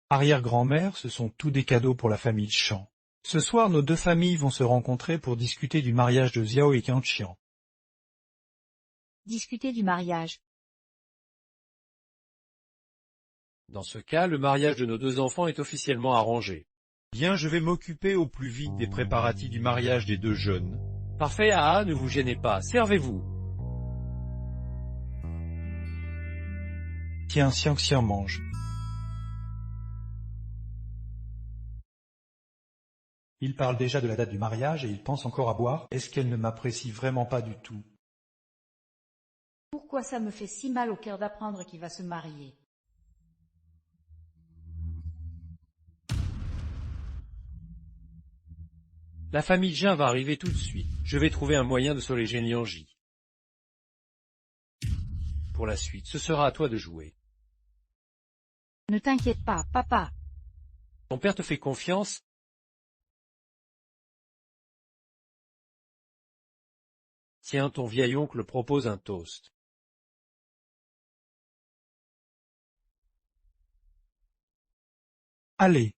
Speaker 4: Arrière-grand-mère, ce sont tous des cadeaux pour la famille Chan. Ce soir, nos deux familles vont se rencontrer pour discuter du mariage de Xiao et Qianqian.
Speaker 3: Discuter du mariage.
Speaker 1: Dans ce cas, le mariage de nos deux enfants est officiellement arrangé.
Speaker 5: Bien, je vais m'occuper au plus vite des préparatifs du mariage des deux jeunes.
Speaker 1: Parfait, ah, ne vous gênez pas, servez-vous.
Speaker 4: Tiens, Xiang mange. Il parle déjà de la date du mariage et il pense encore à boire. Est-ce qu'elle ne m'apprécie vraiment pas du tout?
Speaker 3: Pourquoi ça me fait si mal au cœur d'apprendre qu'il va se marier?
Speaker 1: La famille Jin va arriver tout de suite. Je vais trouver un moyen de soulager Lianji. Pour la suite, ce sera à toi de jouer.
Speaker 3: Ne t'inquiète pas, papa.
Speaker 1: Ton père te fait confiance? Tiens, ton vieil oncle propose un toast.
Speaker 4: Allez.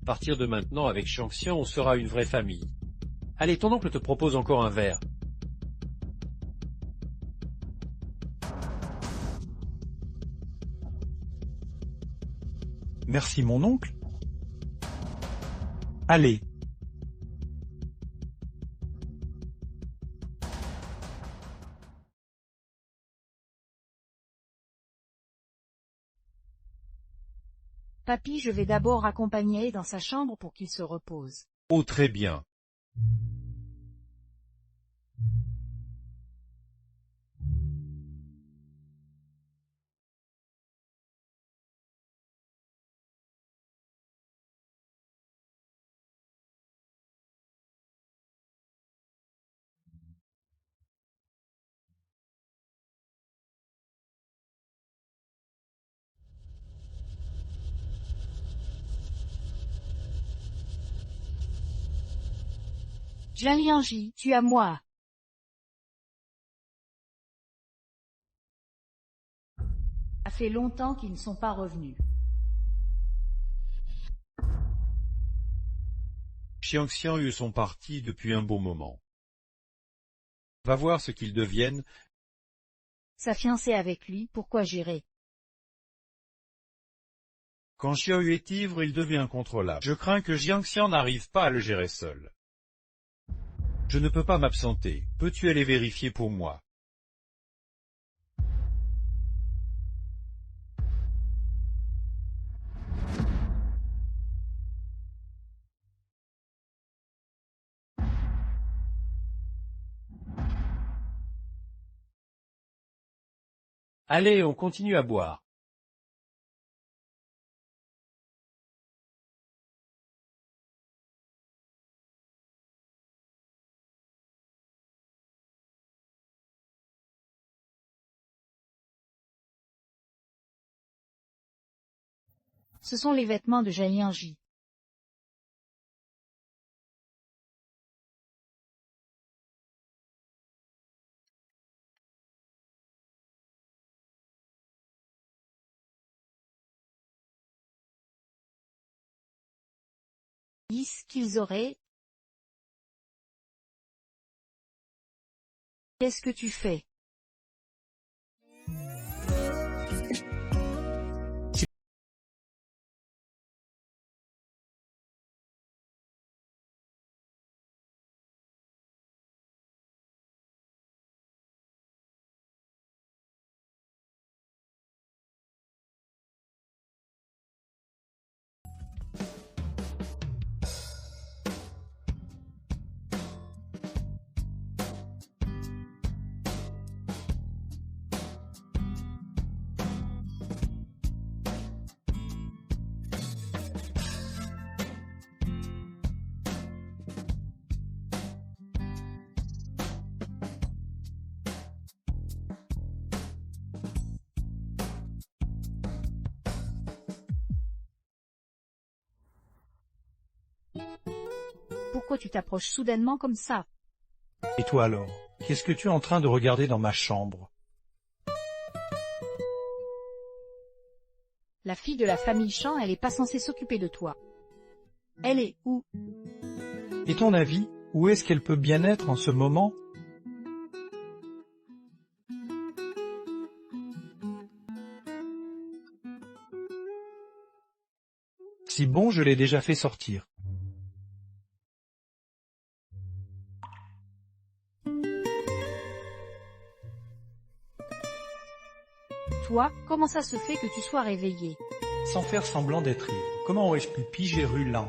Speaker 1: À partir de maintenant, avec Xiangxian, on sera une vraie famille. Allez, ton oncle te propose encore un verre.
Speaker 4: Merci mon oncle. Allez.
Speaker 3: Papy, je vais d'abord accompagner dans sa chambre pour qu'il se repose.
Speaker 5: Oh très bien.
Speaker 3: Jian Lianji, tu as moi. Ça fait longtemps qu'ils ne sont pas revenus.
Speaker 5: Xiangxian eut son parti depuis un bon moment. Va voir ce qu'ils deviennent.
Speaker 3: Sa fiancée avec lui, pourquoi j'irai?
Speaker 5: Quand Xiaoyu est ivre, il devient incontrôlable. Je crains que Jiangxian n'arrive pas à le gérer seul. Je ne peux pas m'absenter. Peux-tu aller vérifier pour moi?
Speaker 1: Allez, on continue à boire.
Speaker 3: Ce sont les vêtements de Jian Lianji. Disent qu'ils auraient. Qu'est-ce que tu fais? Pourquoi tu t'approches soudainement comme ça?
Speaker 4: Et toi alors? Qu'est-ce que tu es en train de regarder dans ma chambre?
Speaker 3: La fille de la famille Chan, elle est pas censée s'occuper de toi. Elle est où?
Speaker 4: Et ton avis, où est-ce qu'elle peut bien être en ce moment? Si bon, je l'ai déjà fait sortir.
Speaker 3: Toi, comment ça se fait que tu sois réveillé?
Speaker 4: Sans faire semblant d'être ivre, comment aurais-je pu piger rue Lin?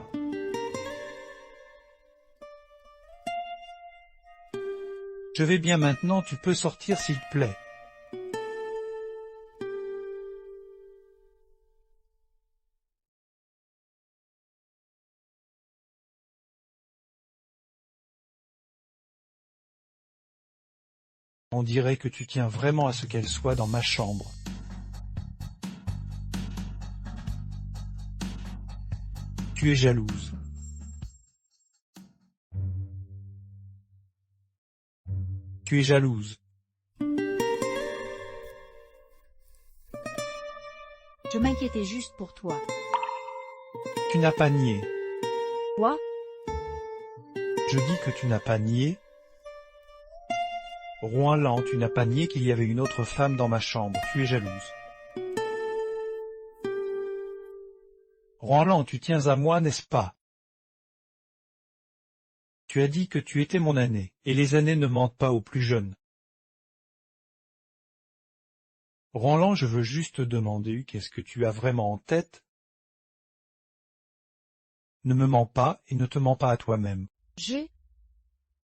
Speaker 4: Je vais bien maintenant, tu peux sortir s'il te plaît. On dirait que tu tiens vraiment à ce qu'elle soit dans ma chambre. Tu es jalouse. Tu es jalouse.
Speaker 3: Je m'inquiétais juste pour toi.
Speaker 4: Tu n'as pas nié.
Speaker 3: Quoi?
Speaker 4: Je dis que tu n'as pas nié. Rouen-Lan, tu n'as pas nié qu'il y avait une autre femme dans ma chambre. Tu es jalouse. Rouen-Lan, tu tiens à moi, n'est-ce pas? Tu as dit que tu étais mon aîné, et les aînés ne mentent pas aux plus jeunes. Roland, je veux juste te demander qu'est-ce que tu as vraiment en tête? Ne me mens pas et ne te mens pas à toi-même.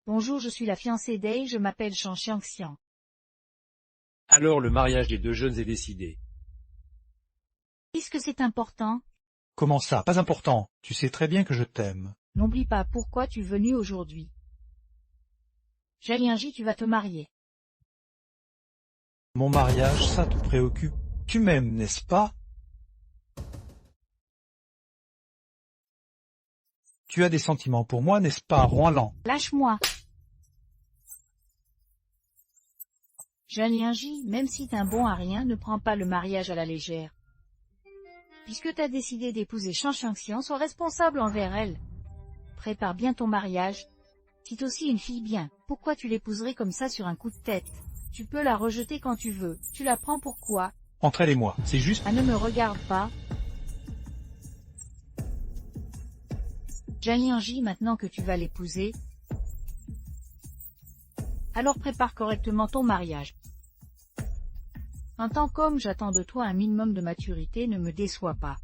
Speaker 3: Bonjour, je suis la fiancée d'Ei, je m'appelle Chan Xiangxiang.
Speaker 1: Alors le mariage des deux jeunes est décidé.
Speaker 3: Est-ce que c'est important?
Speaker 4: Comment ça, pas important? Tu sais très bien que je t'aime.
Speaker 3: N'oublie pas pourquoi tu es venu aujourd'hui. Jalianji, tu vas te marier.
Speaker 4: Mon mariage, ça te préoccupe. Tu m'aimes, n'est-ce pas? Tu as des sentiments pour moi, n'est-ce pas, Roland?
Speaker 3: Lâche-moi. Jalianji, même si t'es un bon à rien, ne prends pas le mariage à la légère. Puisque t'as décidé d'épouser Chan Xiangxiang, sois responsable envers elle. Prépare bien ton mariage. C'est aussi une fille bien. Pourquoi tu l'épouserais comme ça sur un coup de tête? Tu peux la rejeter quand tu veux. Tu la prends pourquoi?
Speaker 4: Entre elle et moi, c'est juste...
Speaker 3: Ah, ne me regarde pas. Jalianji, maintenant que tu vas l'épouser, alors prépare correctement ton mariage. En tant qu'homme, j'attends de toi un minimum de maturité, ne me déçois pas.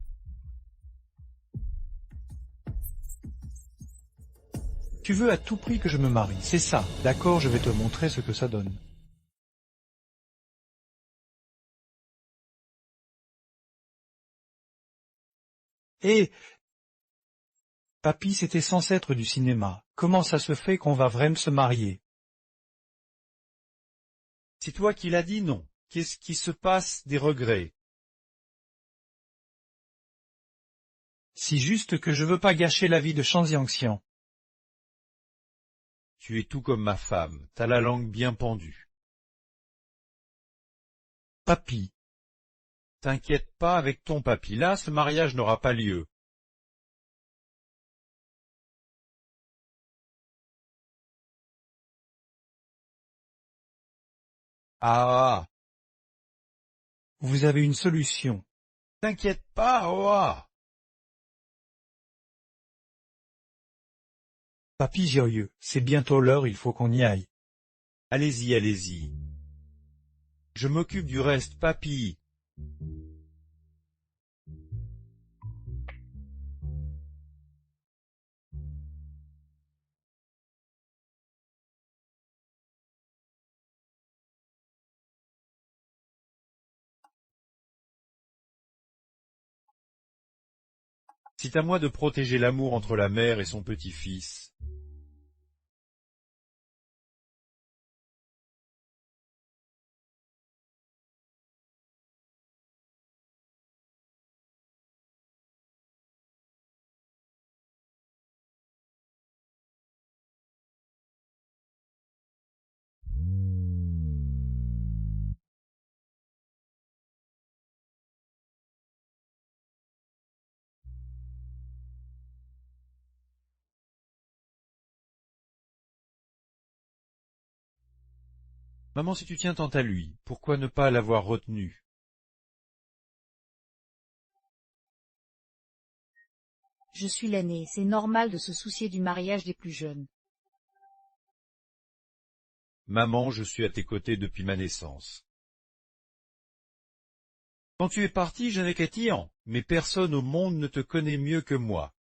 Speaker 4: Tu veux à tout prix que je me marie, c'est ça. D'accord, je vais te montrer ce que ça donne. Hé! Papy, c'était censé être du cinéma. Comment ça se fait qu'on va vraiment se marier?
Speaker 5: C'est toi qui l'as dit, non? Qu'est-ce qui se passe des regrets?
Speaker 4: Si juste que je veux pas gâcher la vie de Chan Xiangxiang.
Speaker 5: Tu es tout comme ma femme, t'as la langue bien pendue.
Speaker 4: Papy,
Speaker 5: T'inquiète pas avec ton papy, là, ce mariage n'aura pas lieu. Ah,
Speaker 4: vous avez une solution.
Speaker 5: t'inquiète pas, oh.
Speaker 4: Papy Joyeux, c'est bientôt l'heure, il faut qu'on y aille.
Speaker 5: Allez-y, allez-y. Je m'occupe du reste, papy. C'est à moi de protéger l'amour entre la mère et son petit-fils. Maman, si tu tiens tant à lui, pourquoi ne pas l'avoir retenu?
Speaker 3: Je suis l'aîné, c'est normal de se soucier du mariage des plus jeunes.
Speaker 5: Maman, je suis à tes côtés depuis ma naissance. Quand tu es parti, je n'ai qu'Étienne, mais personne au monde ne te connaît mieux que moi.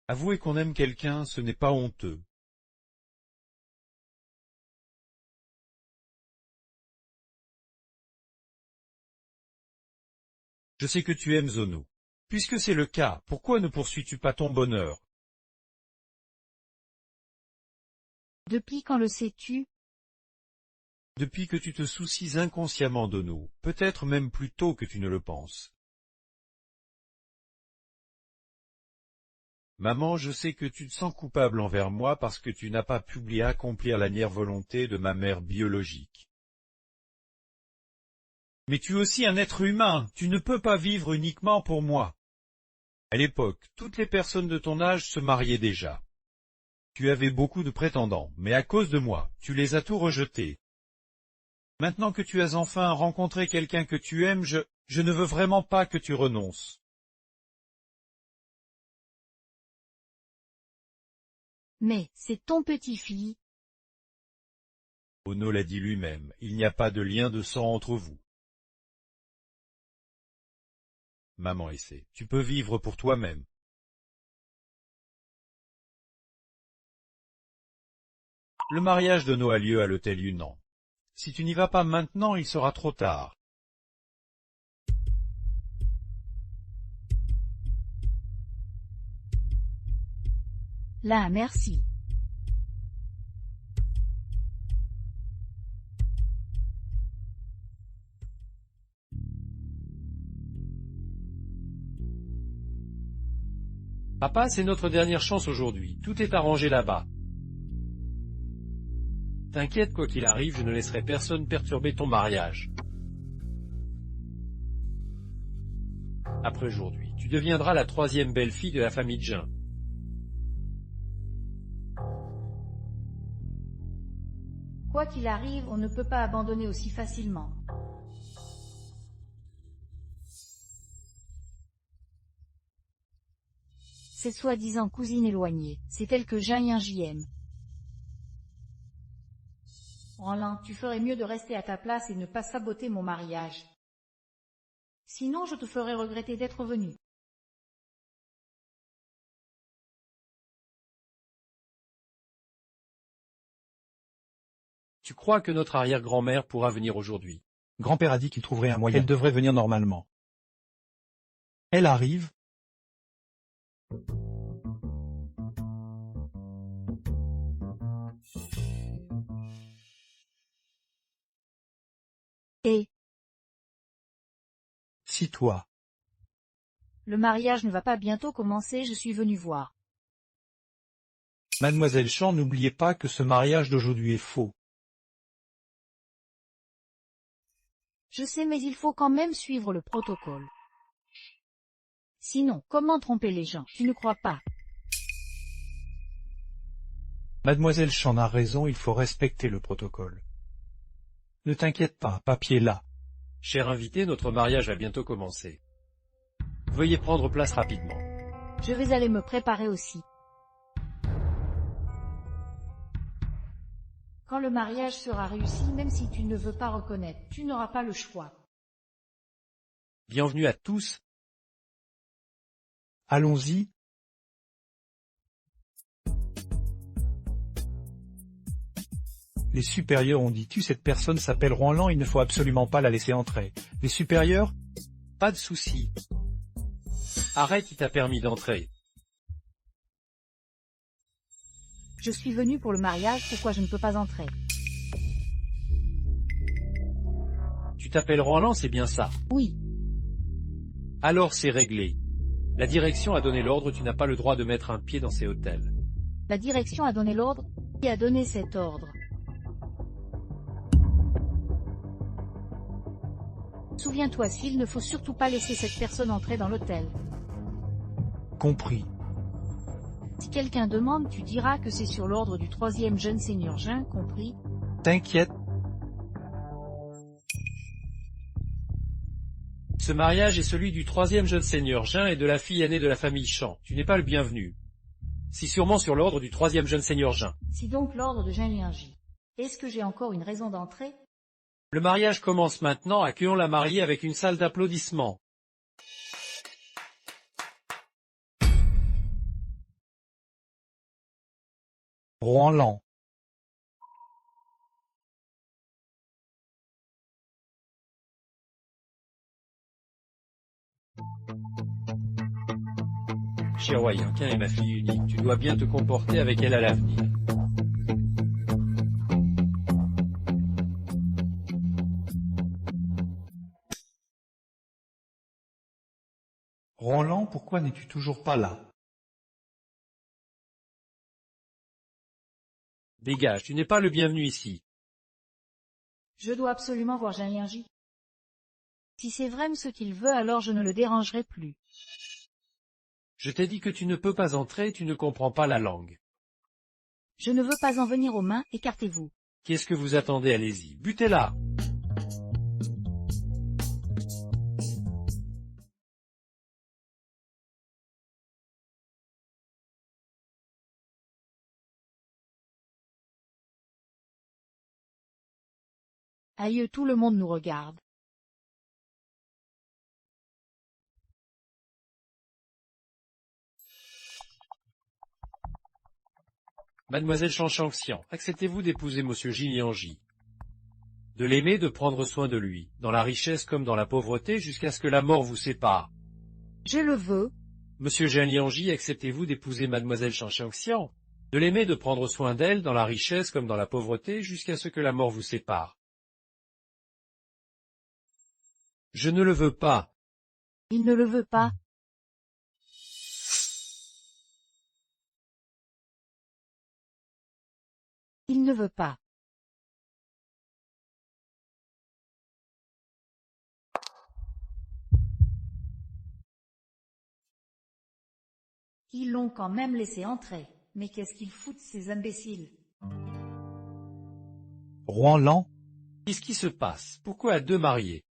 Speaker 5: Avouer qu'on aime quelqu'un, ce n'est pas honteux. Je sais que tu aimes Zono. Puisque c'est le cas, pourquoi ne poursuis-tu pas ton bonheur?
Speaker 3: Depuis quand le sais-tu?
Speaker 5: Depuis que tu te soucies inconsciemment d'Ono, peut-être même plus tôt que tu ne le penses. Maman, je sais que tu te sens coupable envers moi parce que tu n'as pas pu accomplir la nière volonté de ma mère biologique. Mais tu es aussi un être humain, tu ne peux pas vivre uniquement pour moi. À l'époque, toutes les personnes de ton âge se mariaient déjà. Tu avais beaucoup de prétendants, mais à cause de moi, tu les as tous rejetés. Maintenant que tu as enfin rencontré quelqu'un que tu aimes, je ne veux vraiment pas que tu renonces.
Speaker 3: Mais, c'est ton petit-fils.
Speaker 5: Ono l'a dit lui-même, il n'y a pas de lien de sang entre vous. Maman essaie, tu peux vivre pour toi-même. Le mariage d'Ono a lieu à l'hôtel Yunnan. Si tu n'y vas pas maintenant, il sera trop tard.
Speaker 3: Là, merci.
Speaker 1: Papa, c'est notre dernière chance aujourd'hui. Tout est arrangé là-bas. T'inquiète, quoi qu'il arrive, je ne laisserai personne perturber ton mariage. Après aujourd'hui, tu deviendras la 3e belle-fille de la famille Jin.
Speaker 3: Quoi qu'il arrive, on ne peut pas abandonner aussi facilement. Cette soi-disant cousine éloignée, c'est elle que j'aime. Roland, tu ferais mieux de rester à ta place et ne pas saboter mon mariage. Sinon, je te ferai regretter d'être venu.
Speaker 1: Tu crois que notre arrière-grand-mère pourra venir aujourd'hui?
Speaker 4: Grand-père a dit qu'il trouverait un moyen. Elle devrait venir normalement. Elle arrive.
Speaker 3: Et
Speaker 4: Si toi.
Speaker 3: le mariage ne va pas bientôt commencer, je suis venu voir.
Speaker 4: Mademoiselle Chan, n'oubliez pas que ce mariage d'aujourd'hui est faux.
Speaker 3: Je sais, mais il faut quand même suivre le protocole. Sinon, comment tromper les gens? Tu ne crois pas?
Speaker 4: Mademoiselle Chan a raison, il faut respecter le protocole. Ne t'inquiète pas, papier là.
Speaker 1: Cher invité, notre mariage va bientôt commencer. Veuillez prendre place rapidement.
Speaker 3: Je vais aller me préparer aussi. Quand le mariage sera réussi, même si tu ne veux pas reconnaître, tu n'auras pas le choix.
Speaker 1: Bienvenue à tous.
Speaker 4: Allons-y. Les supérieurs ont dit cette personne s'appelle Roland, il ne faut absolument pas la laisser entrer. Les supérieurs?
Speaker 1: Pas de souci. Arrête, il t'a permis d'entrer.
Speaker 3: Je suis venu pour le mariage, pourquoi je ne peux pas entrer?
Speaker 1: Tu t'appelles Roland, c'est bien ça?
Speaker 3: Oui.
Speaker 1: Alors c'est réglé. La direction a donné l'ordre, tu n'as pas le droit de mettre un pied dans ces hôtels.
Speaker 3: La direction a donné l'ordre? Qui a donné cet ordre? Souviens-toi, s'il ne faut surtout pas laisser cette personne entrer dans l'hôtel.
Speaker 4: Compris.
Speaker 3: Si quelqu'un demande, tu diras que c'est sur l'ordre du troisième jeune seigneur Jean, compris?
Speaker 4: T'inquiète,
Speaker 1: Ce mariage est celui du troisième jeune seigneur Jean et de la fille aînée de la famille Champ. Tu n'es pas le bienvenu. C'est sûrement sur l'ordre du troisième jeune seigneur Jean.
Speaker 3: Si donc l'ordre de Jean Liangy. Est-ce que j'ai encore une raison d'entrer?
Speaker 1: Le mariage commence maintenant, accueillons la mariée avec une salle d'applaudissements.
Speaker 4: Rohan-Lan.
Speaker 1: Cher Wei Yanqin est ma fille unique, tu dois bien te comporter avec elle à l'avenir.
Speaker 4: Rohan-Lan, pourquoi n'es-tu toujours pas là?
Speaker 1: Dégage, tu n'es pas le bienvenu ici.
Speaker 3: Je dois absolument voir Jean Liangy. Si c'est vraiment ce qu'il veut, alors je ne le dérangerai plus.
Speaker 1: Je t'ai dit que tu ne peux pas entrer, tu ne comprends pas la langue.
Speaker 3: Je ne veux pas en venir aux mains, écartez-vous.
Speaker 1: Qu'est-ce que vous attendez? Allez-y, butez-la.
Speaker 3: Aïe, tout le monde nous regarde.
Speaker 1: Mademoiselle Chanchanxian, acceptez-vous d'épouser monsieur Jin Liangy? De l'aimer, de prendre soin de lui, dans la richesse comme dans la pauvreté, jusqu'à ce que la mort vous sépare.
Speaker 3: Je le veux.
Speaker 1: Monsieur Jin Liangy, acceptez-vous d'épouser mademoiselle Chanchanxian? De l'aimer, de prendre soin d'elle, dans la richesse comme dans la pauvreté, jusqu'à ce que la mort vous sépare. Je ne le veux pas.
Speaker 3: Il ne le veut pas. Il ne veut pas. Ils l'ont quand même laissé entrer. Mais qu'est-ce qu'ils foutent ces imbéciles?
Speaker 4: Rohan-Lan,
Speaker 1: Qu'est-ce qui se passe? Pourquoi à deux mariés?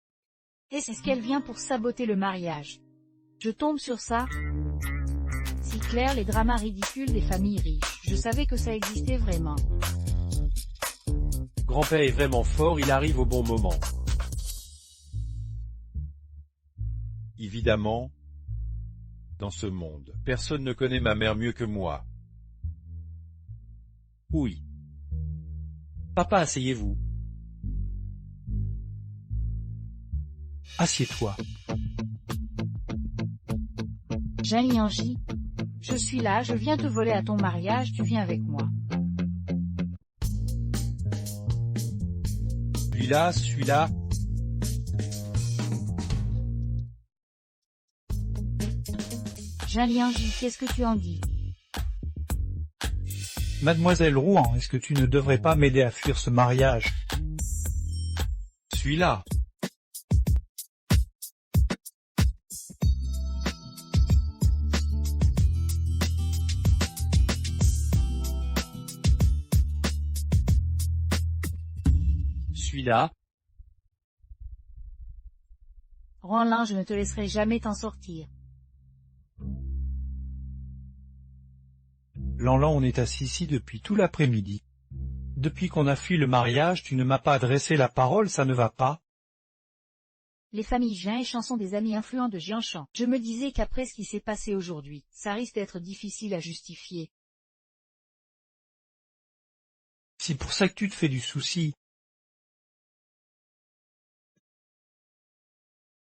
Speaker 3: Est-ce qu'elle vient pour saboter le mariage? Je tombe sur ça. Si clair, les dramas ridicules des familles riches. Je savais que ça existait vraiment.
Speaker 1: Grand-père est vraiment fort, il arrive au bon moment.
Speaker 5: Évidemment, dans ce monde, personne ne connaît ma mère mieux que moi.
Speaker 1: Oui. Papa, asseyez-vous.
Speaker 4: assieds-toi.
Speaker 3: Jean Liangy, je suis là, je viens te voler à ton mariage, tu viens avec moi.
Speaker 5: Celui-là.
Speaker 3: Jean Liangy, qu'est-ce que tu en dis?
Speaker 4: Mademoiselle Rohan, est-ce que tu ne devrais pas m'aider à fuir ce mariage?
Speaker 5: Celui-là.
Speaker 1: Celui-là.
Speaker 3: Rohan, je ne te laisserai jamais t'en sortir.
Speaker 4: Lan-Lan, on est assis ici depuis tout l'après-midi. Depuis qu'on a fui le mariage, tu ne m'as pas adressé la parole, ça ne va pas?
Speaker 3: Les familles Jean et Chan sont des amis influents de Jian Chan. Je me disais qu'après ce qui s'est passé aujourd'hui, ça risque d'être difficile à justifier.
Speaker 4: C'est pour ça que tu te fais du souci.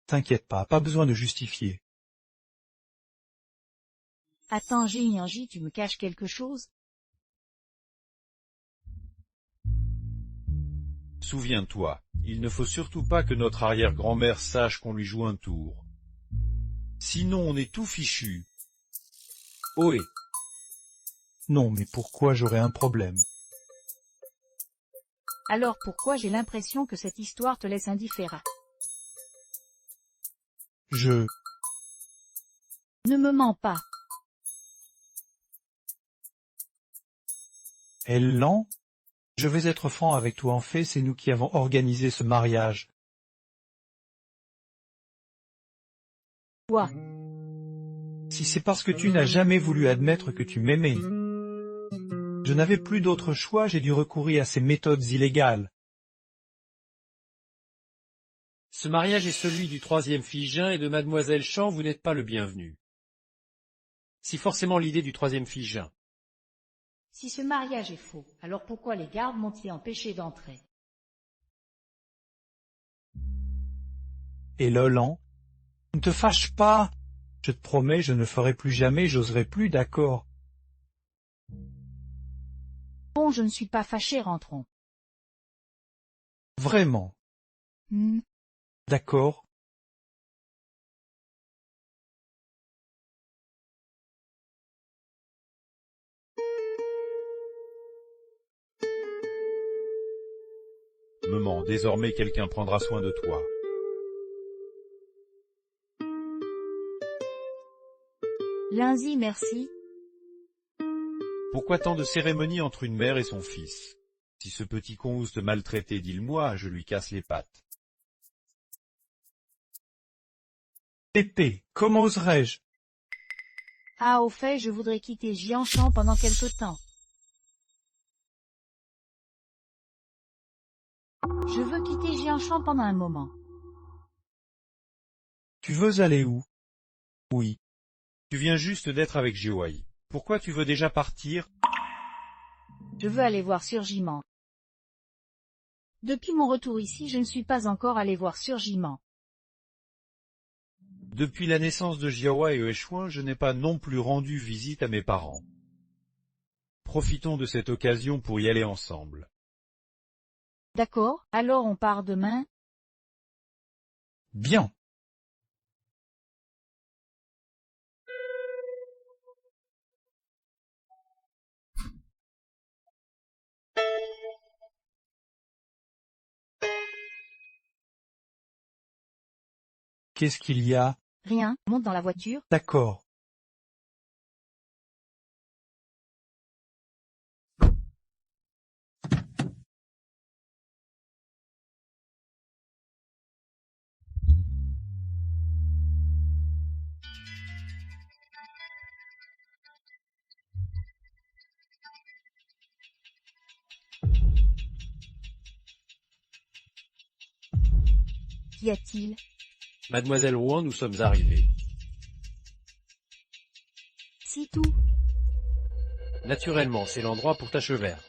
Speaker 4: T'inquiète pas besoin de justifier.
Speaker 3: Attends, Jean Liangy, tu me caches quelque chose?
Speaker 5: Souviens-toi, il ne faut surtout pas que notre arrière-grand-mère sache qu'on lui joue un tour. Sinon on est tout fichu.
Speaker 1: Ohé.
Speaker 4: Non, mais pourquoi j'aurais un problème?
Speaker 3: Alors pourquoi j'ai l'impression que cette histoire te laisse indifférent?
Speaker 4: Je...
Speaker 3: Ne me mens pas.
Speaker 4: Elle lent. Je vais être franc avec toi, en fait, c'est nous qui avons organisé ce mariage.
Speaker 3: Quoi?
Speaker 4: Si c'est parce que tu n'as jamais voulu admettre que tu m'aimais. Je n'avais plus d'autre choix, j'ai dû recourir à ces méthodes illégales.
Speaker 1: Ce mariage est celui du troisième Figin et de mademoiselle Champ, vous n'êtes pas le bienvenu. Si forcément l'idée du troisième Figin.
Speaker 3: Si ce mariage est faux, alors pourquoi les gardes m'ont-ils empêché d'entrer?
Speaker 4: Et Lolan, ne te fâche pas. Je te promets, je ne ferai plus jamais, j'oserai plus, d'accord.
Speaker 3: Bon, je ne suis pas fâché, rentrons.
Speaker 4: Vraiment. D'accord.
Speaker 5: Maman, désormais quelqu'un prendra soin de toi.
Speaker 3: Lundi, merci.
Speaker 5: Pourquoi tant de cérémonies entre une mère et son fils? Si ce petit con ose te maltraiter, dis-le-moi, je lui casse les pattes.
Speaker 4: Pépé, comment oserais-je?
Speaker 3: Ah, au fait, je voudrais quitter Jianchan pendant quelque temps. Je veux quitter Jianchan pendant un moment.
Speaker 4: Tu veux aller où? Oui.
Speaker 5: Tu viens juste d'être avec Jiwei. Pourquoi tu veux déjà partir?
Speaker 3: Je veux aller voir Surgiment. Depuis mon retour ici, je ne suis pas encore allé voir Surgiment.
Speaker 5: Depuis la naissance de Jiawa et Echuan, je n'ai pas non plus rendu visite à mes parents. Profitons de cette occasion pour y aller ensemble.
Speaker 3: D'accord, alors on part demain?
Speaker 4: Bien. Qu'est-ce qu'il y a?
Speaker 3: Rien, monte dans la voiture.
Speaker 4: D'accord.
Speaker 3: Qu'y a-t-il?
Speaker 1: Mademoiselle Rouen, nous sommes arrivés.
Speaker 3: C'est tout.
Speaker 1: Naturellement, c'est l'endroit pour ta chevère.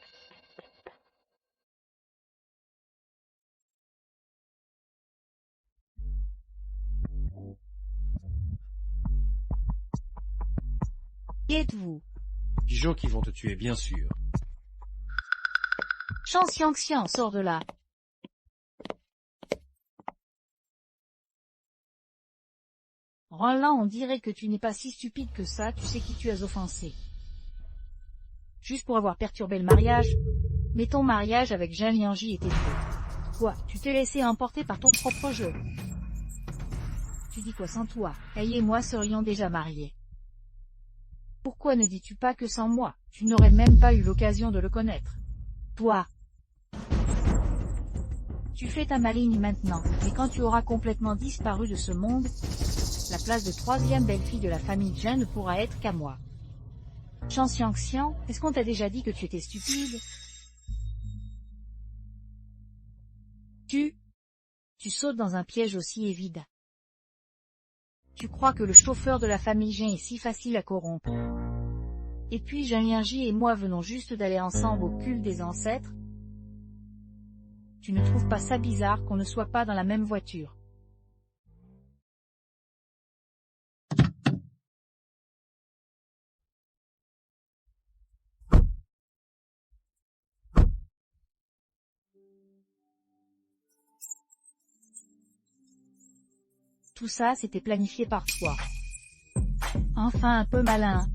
Speaker 3: Qui êtes-vous?
Speaker 1: Pigeons qui vont te tuer, bien sûr.
Speaker 3: Chan Xiangxian, sors de là. Roland, on dirait que tu n'es pas si stupide que ça, tu sais qui tu as offensé. Juste pour avoir perturbé le mariage. Mais ton mariage avec Jean Lianji était faux. Quoi, tu t'es laissé emporter par ton propre jeu? Tu dis quoi sans toi? Elle et moi serions déjà mariés. Pourquoi ne dis-tu pas que sans moi, tu n'aurais même pas eu l'occasion de le connaître? Toi. Tu fais ta maligne maintenant, mais quand tu auras complètement disparu de ce monde, la place de troisième belle-fille de la famille Jin ne pourra être qu'à moi. Chan Xiangxian, est-ce qu'on t'a déjà dit que tu étais stupide? Tu sautes dans un piège aussi évident. Tu crois que le chauffeur de la famille Jin est si facile à corrompre? Et puis Jean Lianji et moi venons juste d'aller ensemble au culte des ancêtres? Tu ne trouves pas ça bizarre qu'on ne soit pas dans la même voiture? Tout ça, c'était planifié par toi. Enfin un peu malin.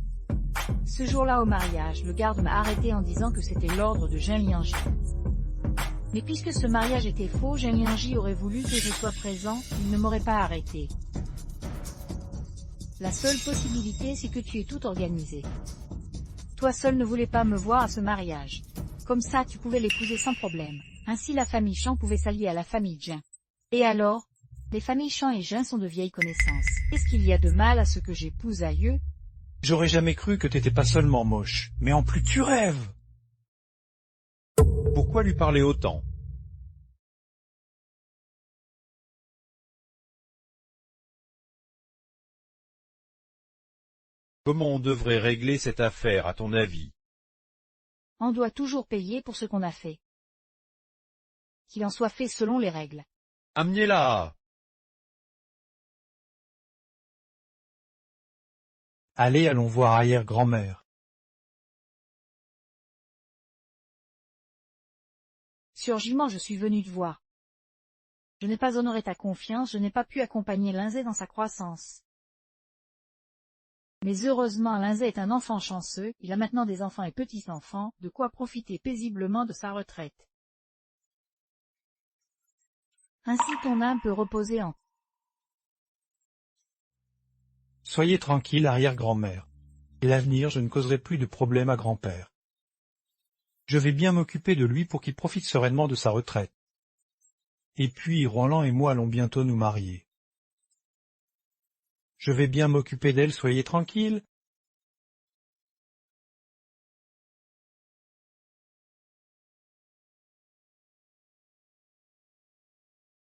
Speaker 3: Ce jour-là au mariage, le garde m'a arrêté en disant que c'était l'ordre de Jean Lianji. Mais puisque ce mariage était faux, Jean Lianji aurait voulu que je sois présent, il ne m'aurait pas arrêté. La seule possibilité, c'est que tu aies tout organisé. Toi seul ne voulais pas me voir à ce mariage. Comme ça tu pouvais l'épouser sans problème. Ainsi la famille Chan pouvait s'allier à la famille Jin. Et alors? Les familles Chan et Jin sont de vieilles connaissances. Qu'est-ce qu'il y a de mal à ce que j'épouse Aïeux?
Speaker 4: J'aurais jamais cru que t'étais pas seulement moche, mais en plus tu rêves.
Speaker 5: Pourquoi lui parler autant? Comment on devrait régler cette affaire, à ton avis?
Speaker 3: On doit toujours payer pour ce qu'on a fait. Qu'il en soit fait selon les règles.
Speaker 5: Amenez-la!
Speaker 4: Allez, allons voir arrière-grand-mère.
Speaker 3: Sieur Jument, je suis venu te voir. Je n'ai pas honoré ta confiance, je n'ai pas pu accompagner Linzé dans sa croissance. Mais heureusement Linzé est un enfant chanceux, il a maintenant des enfants et petits-enfants, de quoi profiter paisiblement de sa retraite. Ainsi ton âme peut reposer en...
Speaker 4: Soyez tranquille, arrière-grand-mère. Et l'avenir, je ne causerai plus de problème à grand-père. Je vais bien m'occuper de lui pour qu'il profite sereinement de sa retraite. Et puis, Roland et moi allons bientôt nous marier. Je vais bien m'occuper d'elle, soyez tranquille.